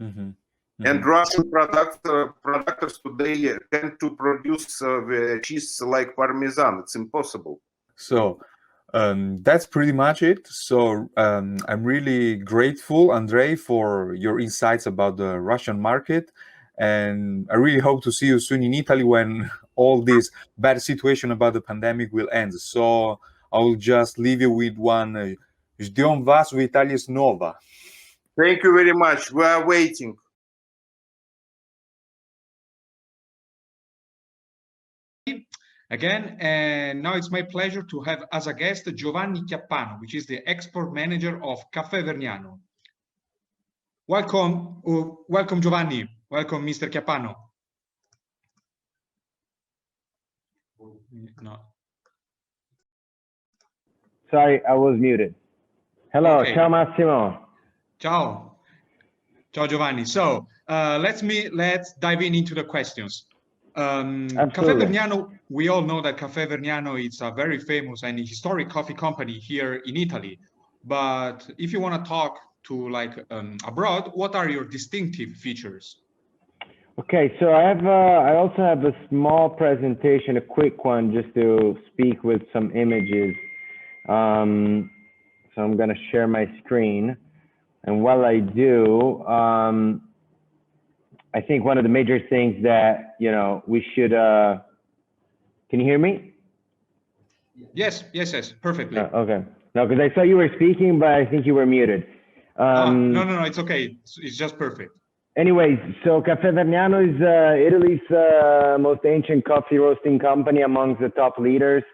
And Russian producers today tend to produce the cheese like Parmesan. It's impossible. So that's pretty much it. So I'm really grateful, Andrei, for your insights about the Russian market. And I really hope to see you soon in Italy when all this bad situation about the pandemic will end. So I will just leave you with one. Ждем вас в Италии снова. Thank you very much. We are waiting. again. And now it's my pleasure to have as a guest Giovanni Chiappano, which is the export manager of Caffè Vergnano. Welcome, welcome Giovanni. Welcome, Mr. Chiappano. No. Sorry, I was muted. Hello, Okay. ciao Massimo. Ciao. Ciao Giovanni. So let's dive into the questions. Caffè Vergnano, we all know that Caffè Vergnano is a very famous and historic coffee company here in Italy. But if you want to talk to abroad, what are your distinctive features? Okay, so I also have a small presentation, a quick one, just to speak with some images. So I'm going to share my screen. And while I do, I think one of the major things that, we should, can you hear me? Yes, perfectly. Okay. No, because I saw you were speaking, but I think you were muted. No, it's okay. It's just perfect. Anyways, so Caffè Vergnano is Italy's most ancient coffee roasting company amongst the top leaders.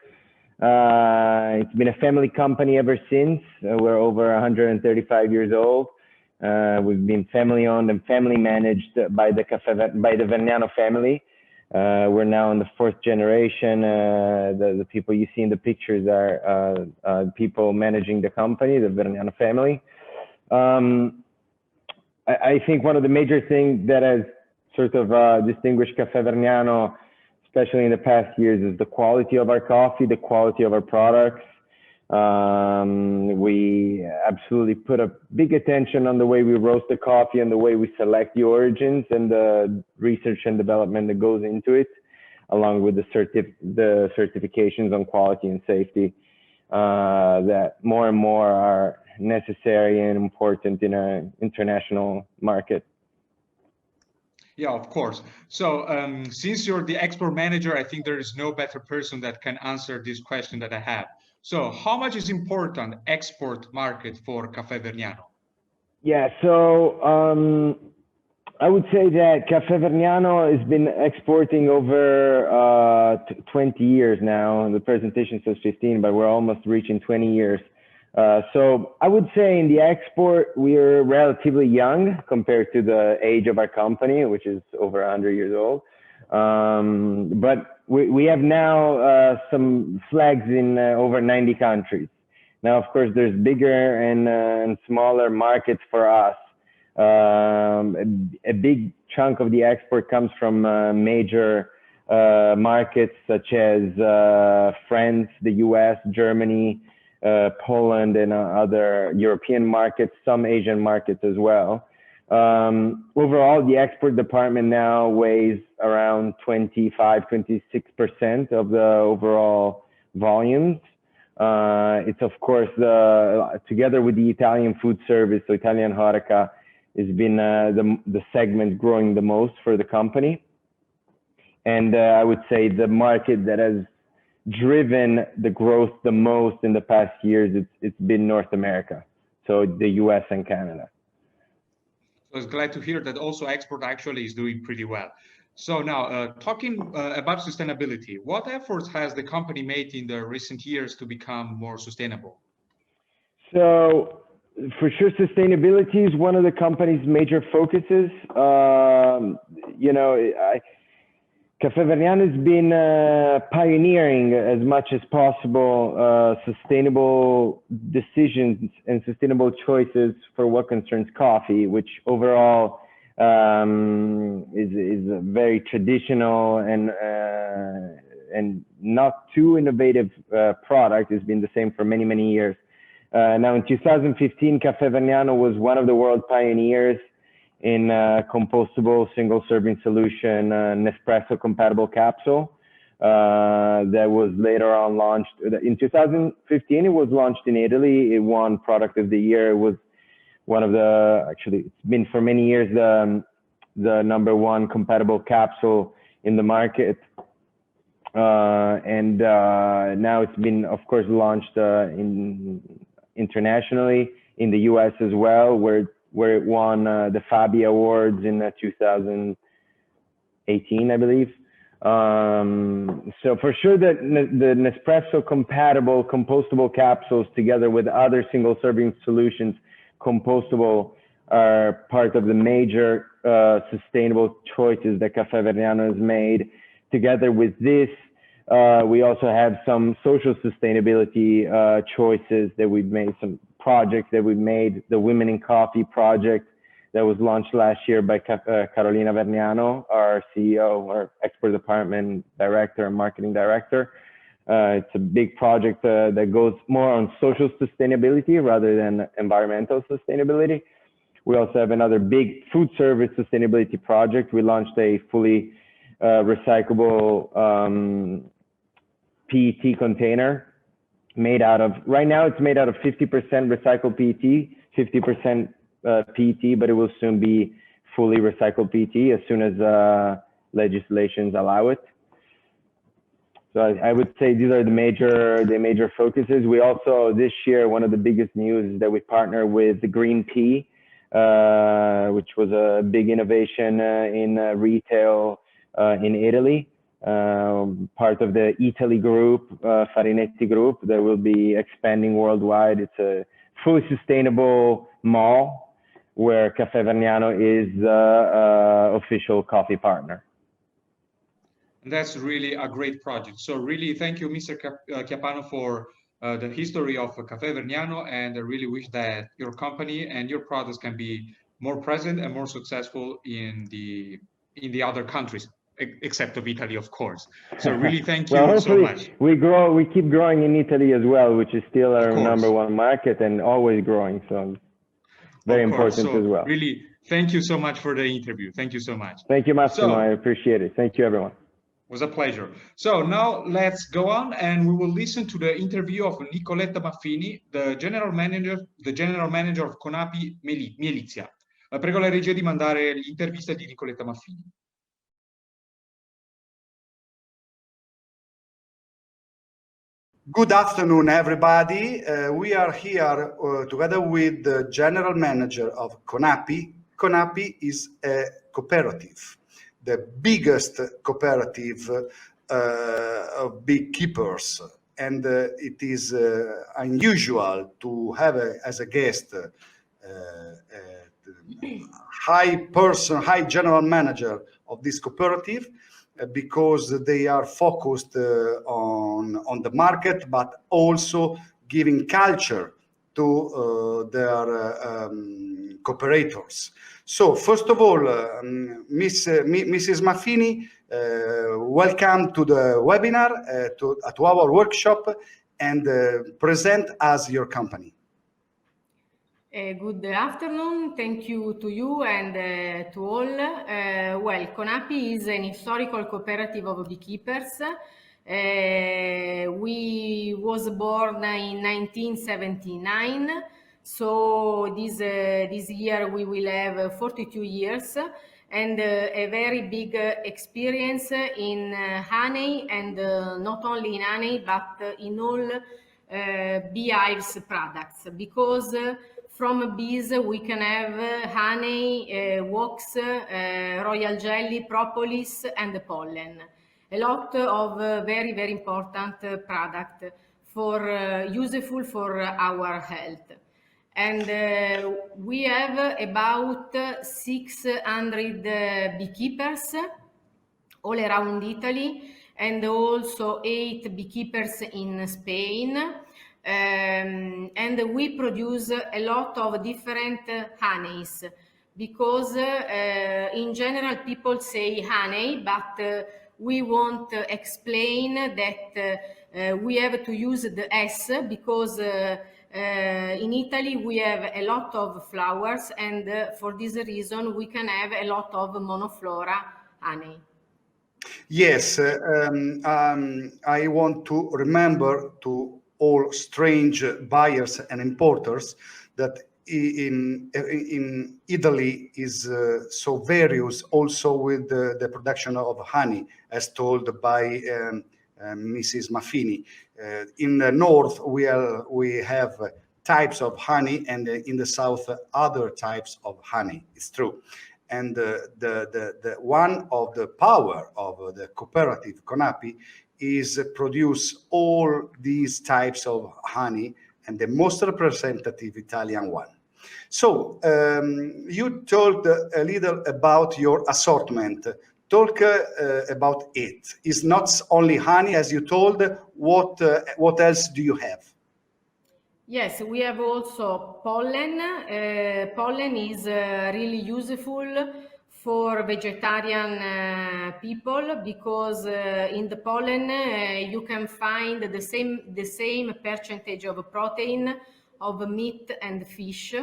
It's been a family company ever since. We're over 135 years old. We've been family owned and family managed by the Vergnano family. We're now in the fourth generation. The people you see in the pictures are people managing the company, the Vergnano family. I think one of the major things that has sort of distinguished Caffè Vergnano, especially in the past years, is the quality of our coffee, the quality of our products. We absolutely put a big attention on the way we roast the coffee and the way we select the origins and the research and development that goes into it, along with the certifications on quality and safety that more and more are necessary and important in an international market. Yeah, of course. So since you're the export manager, I think there is no better person that can answer this question that I have. So how much is important export market for Caffè Vergnano? Yeah, so I would say that Caffè Vergnano has been exporting over 20 years now. The presentation says 15, but we're almost reaching 20 years. So I would say in the export, we're relatively young compared to the age of our company, which is over 100 years old. But we have now some flags in over 90 countries. Now, of course, there's bigger and smaller markets for us. A big chunk of the export comes from major markets such as France, the US, Germany, Poland, and other European markets, some Asian markets as well. Overall, the export department now weighs around 25–26% of the overall volumes. It's of course together with the Italian food service, so Italian Horeca has been the segment growing the most for the company. And I would say the market that has driven the growth the most in the past years, it's been North America, so the US and Canada. So I was glad to hear that also export actually is doing pretty well. So now talking about sustainability, what efforts has the company made in the recent years to become more sustainable? So for sure, sustainability is one of the company's major focuses. Caffè Vergnano has been pioneering as much as possible sustainable decisions and sustainable choices for what concerns coffee, which overall is a very traditional and not too innovative product. It's been the same for many, many years. Now in 2015, Caffè Vergnano was one of the world pioneers in compostable single-serving solution Nespresso compatible capsule that was later on launched. In 2015, it was launched in Italy. It won Product of the Year. It was one of the, actually, it's been for many years the #1 compatible capsule in the market. And now it's been, of course, launched internationally in the US as well, where it won the Fabi Awards in 2018, I believe. So for sure that the Nespresso compatible compostable capsules together with other single serving solutions, compostable, are part of the major sustainable choices that Caffè Vergnano has made. Together with this, we also have some social sustainability choices that we've made, some projects that we've made. The Women in Coffee project that was launched last year by Carolina Vergnano, our CEO, our export department director and marketing director. It's a big project that goes more on social sustainability rather than environmental sustainability. We also have another big food service sustainability project. We launched a fully recyclable PET container made out of, right now it's made out of 50% recycled PET, 50% PET, but it will soon be fully recycled PET as soon as legislations allow it. So I would say these are the major focuses. We also, this year, one of the biggest news is that we partner with the Green Pea, which was a big innovation in retail in Italy, part of the Italy group, Farinetti group, that will be expanding worldwide. It's a fully sustainable mall where Caffè Vergnano is official coffee partner. That's really a great project. So really, thank you, Mr. Chiappano, for the history of Caffè Vergnano, and I really wish that your company and your products can be more present and more successful in the other countries, except of Italy, of course. So really, thank you so much. We keep growing in Italy as well, which is still our #1 market and always growing. So very important as well. Really, thank you so much for the interview. Thank you so much. Thank you, Massimo. I appreciate it. Thank you, everyone. It was a pleasure. So now let's go on and we will listen to the interview of Nicoletta Maffini, the general manager of Conapi Mielizia. Prego la regia di mandare l'intervista di Nicoletta Maffini. Good afternoon, everybody. We are here together with the general manager of Conapi. Conapi is a cooperative, the biggest cooperative of beekeepers, and it is unusual to have as a guest high general manager of this cooperative, because they are focused on the market, but also giving culture to their cooperators. So first of all, Mrs. Maffini, welcome to the webinar, to our workshop, and present us your company. Good afternoon. Thank you to you and to all. Well, Conapi is an historical cooperative of beekeepers. We was born in 1979, so this year we will have 42 years and a very big experience in honey, and not only in honey but in all beehives products, because from bees we can have honey, wax, royal jelly, propolis, and pollen. A lot of very, very important product for useful for our health. And we have about 600 beekeepers all around Italy, and also 8 beekeepers in Spain. And we produce a lot of different honeys, because in general people say honey, but we want to explain that we have to use the S, because in Italy we have a lot of flowers, and for this reason we can have a lot of monoflora honey. Yes, I want to remember to all strange buyers and importers that in Italy is so various also with the production of honey, as told by Mrs. Maffini. In the north we have types of honey, and in the south other types of honey. It's true. And the one of the power of the cooperative Conapi is produce all these types of honey, and the most representative Italian one. So you told a little about your assortment. Talk about it. It's not only honey, as you told. What else do you have? Yes, we have also pollen. Pollen is really useful for vegetarian people because in the pollen you can find the same percentage of protein of meat and fish,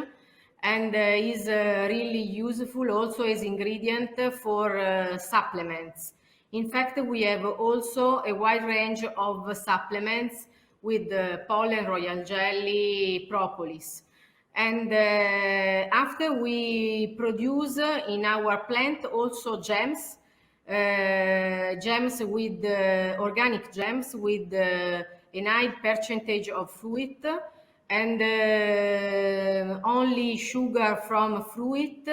and is really useful also as ingredient for supplements. In fact, we have also a wide range of supplements with pollen, royal jelly, propolis. And after we produce in our plant also gems, with organic gems with a high percentage of fruit, and only sugar from fruit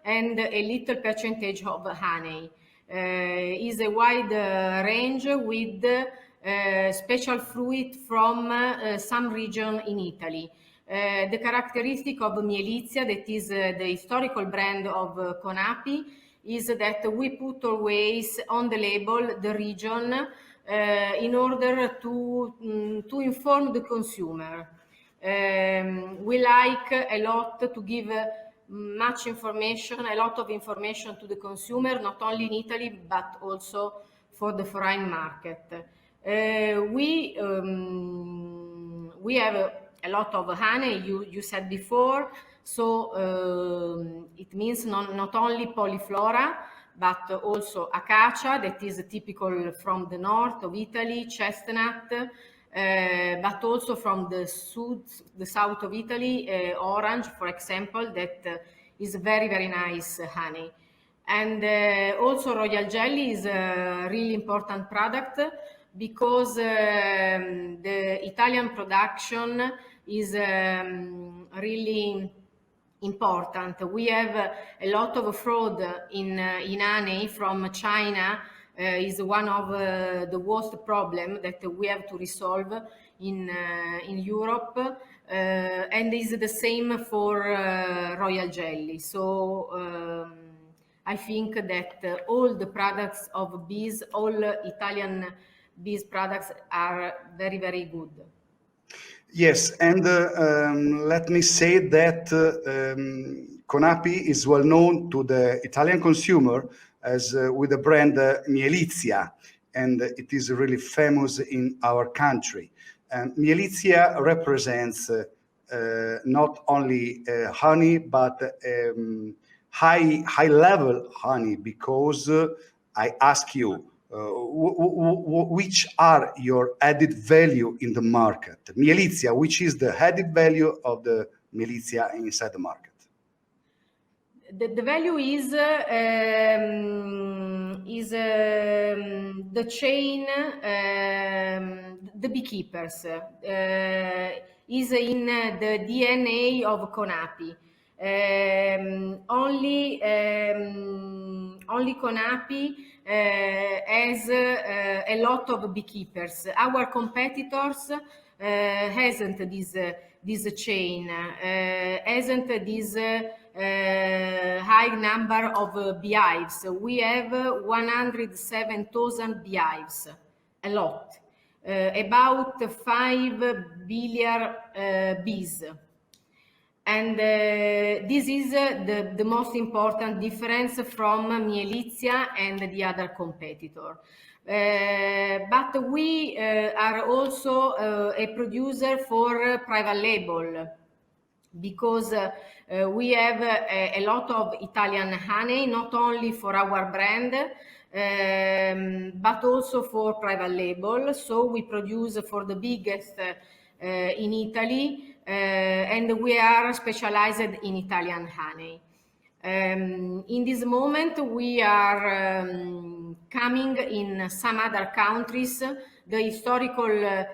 and a little percentage of honey. Is a wide range with special fruit from some region in Italy. The characteristic of Mielizia, that is the historical brand of Conapi, is that we put always on the label the region in order to inform the consumer. We like a lot to give much information, a lot of information to the consumer, not only in Italy, but also for the foreign market. We have a lot of honey, you said before, so it means not only polyflora, but also acacia, that is typical from the north of Italy, chestnut, but also from the south of Italy, orange, for example, that is very, very nice honey. And also royal jelly is a really important product because the Italian production is really important. We have a lot of fraud in honey from China. Is one of the worst problem that we have to resolve in Europe, and is the same for royal jelly. So I think that all the products of bees, all Italian bees products are very, very good. Yes, and let me say that Conapi is well known to the Italian consumer as with the brand Mielizia, and it is really famous in our country. And Mielizia represents not only honey, but high level honey, because I ask you, which are your added value in the market? Mielizia, which is the added value of the Mielizia inside the market? The value is the chain, the beekeepers, is in the DNA of Conapi. Only Conapi has a lot of beekeepers. Our competitors hasn't this chain, hasn't this high number of beehives. We have 107,000 beehives, a lot, about 5 billion bees. And this is the most important difference from Mielizia and the other competitor. But we are also a producer for private label, because we have a lot of Italian honey, not only for our brand, but also for private label. So we produce for the biggest in Italy, and we are specialized in Italian honey. In this moment, we are coming in some other countries. The historical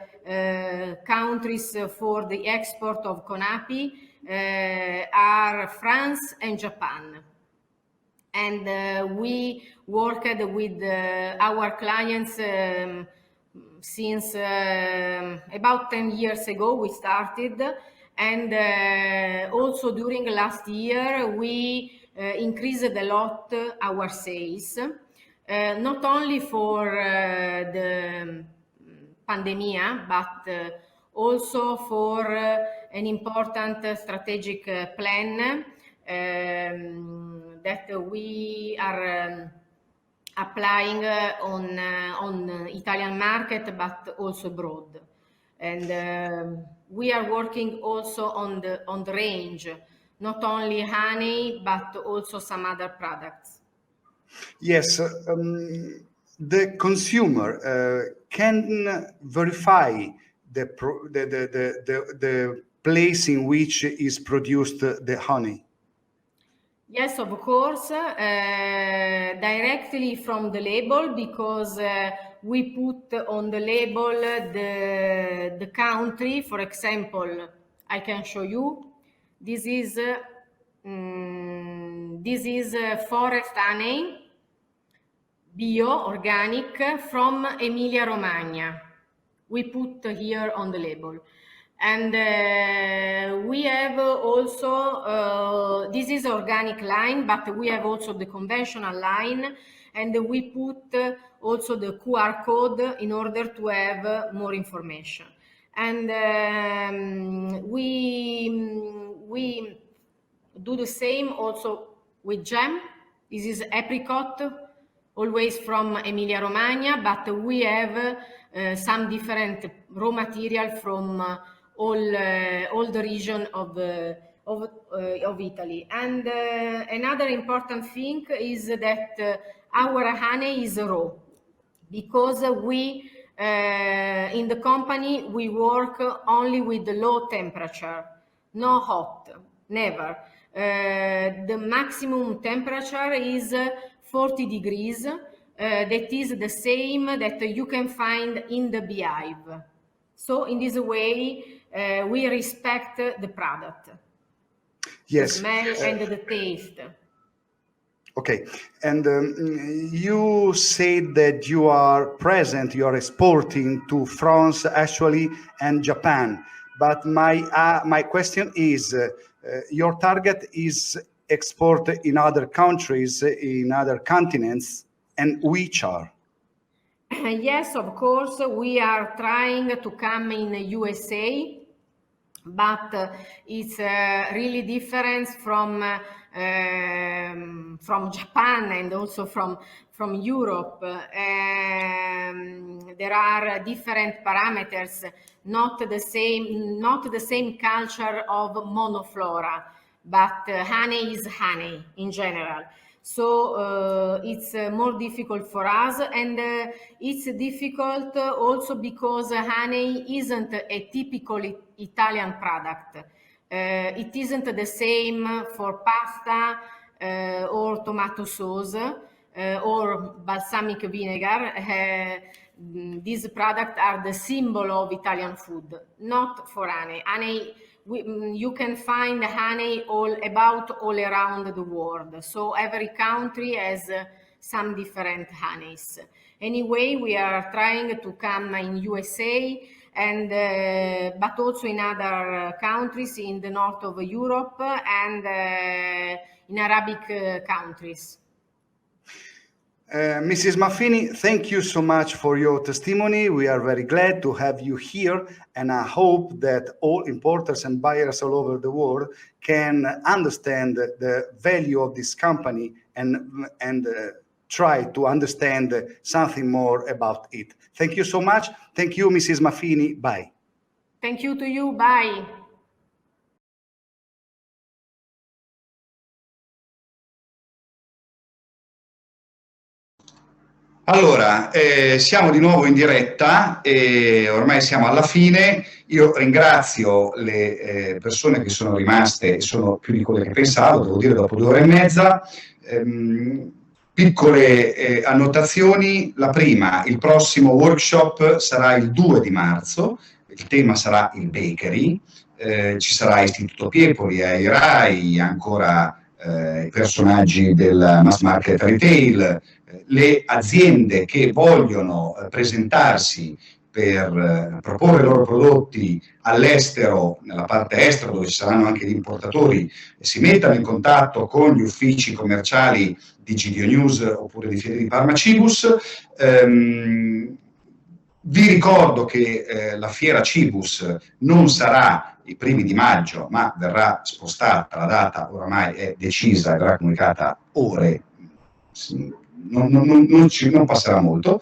countries for the export of Conapi are France and Japan. And we worked with our clients since about 10 years ago we started, and also during last year we increased a lot our sales, not only for the pandemic, but also for an important strategic plan that we are applying on Italian market, but also abroad. And we are working also on the range, not only honey, but also some other products. Yes, the consumer can verify the place in which is produced the honey. Yes, of course, directly from the label, because we put on the label the country. For example, I can show you. This is forest honey, bio, organic, from Emilia-Romagna. We put here on the label. And we have also, this is organic line, but we have also the conventional line, and we put also the QR code in order to have more information. And we do the same also with jam. This is apricot, always from Emilia-Romagna, but we have some different raw material from all the region of Italy. And another important thing is that our honey is raw, because we in the company we work only with the low temperature, no hot, never. The maximum temperature is 40 degrees. That is the same that you can find in the beehive. So in this way, we respect the product, yes, the smell and the taste. Okay, and you said that you are present, you are exporting to France actually and Japan. But my question is, your target is export in other countries, in other continents, and which are? Yes, of course, we are trying to come in USA, but it's really different from Japan and also from Europe. There are different parameters, not the same culture of monoflora, but honey is honey in general. So it's more difficult for us, and it's difficult also because honey isn't a typical Italian product. It isn't the same for pasta or tomato sauce or balsamic vinegar. These products are the symbol of Italian food, not for honey. Honey, you can find honey all around the world. So every country has some different honeys. Anyway, we are trying to come in USA, and but also in other countries in the north of Europe and in Arabic countries. Mrs. Maffini, thank you so much for your testimony. We are very glad to have you here, and I hope that all importers and buyers all over the world can understand the value of this company and try to understand something more about it. Thank you so much. Thank you, Mrs. Maffini. Bye. Thank you to you. Bye. Allora, siamo di nuovo in diretta e ormai siamo alla fine. Io ringrazio le persone che sono rimaste, sono più di quelle che pensavo, devo dire, dopo 2 ore e mezza. Piccole annotazioni. La prima, il prossimo workshop sarà il 2 di marzo, il tema sarà il bakery, ci sarà Istituto Piepoli, IRAI, ancora personaggi del mass market retail, le aziende che vogliono presentarsi per proporre i loro prodotti all'estero, nella parte estera dove ci saranno anche gli importatori, si mettano in contatto con gli uffici commerciali di GDO News oppure di Fiere di Parma Cibus. Vi ricordo che la fiera Cibus non sarà i primi di maggio, ma verrà spostata, la data oramai è decisa e verrà comunicata ore, non passerà molto.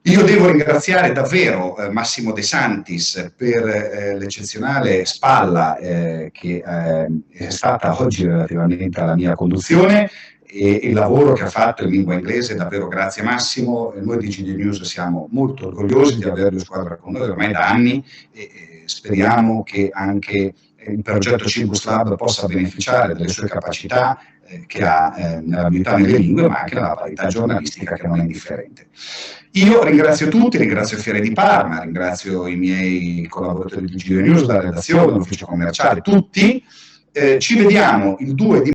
Io devo ringraziare davvero Massimo De Santis per l'eccezionale spalla che è stata oggi relativamente alla mia conduzione e il lavoro che ha fatto in lingua inglese. Davvero grazie Massimo. Noi di GDO News siamo molto orgogliosi di averlo in squadra con noi ormai da anni e speriamo che anche il progetto Cibus Lab possa beneficiare delle sue capacità che ha nell'abilità nelle lingue, ma anche nella qualità giornalistica che non è indifferente. Io ringrazio tutti, ringrazio Fiere di Parma, ringrazio i miei collaboratori di GDO News, la redazione, l'ufficio commerciale, tutti. Ci vediamo il 2 di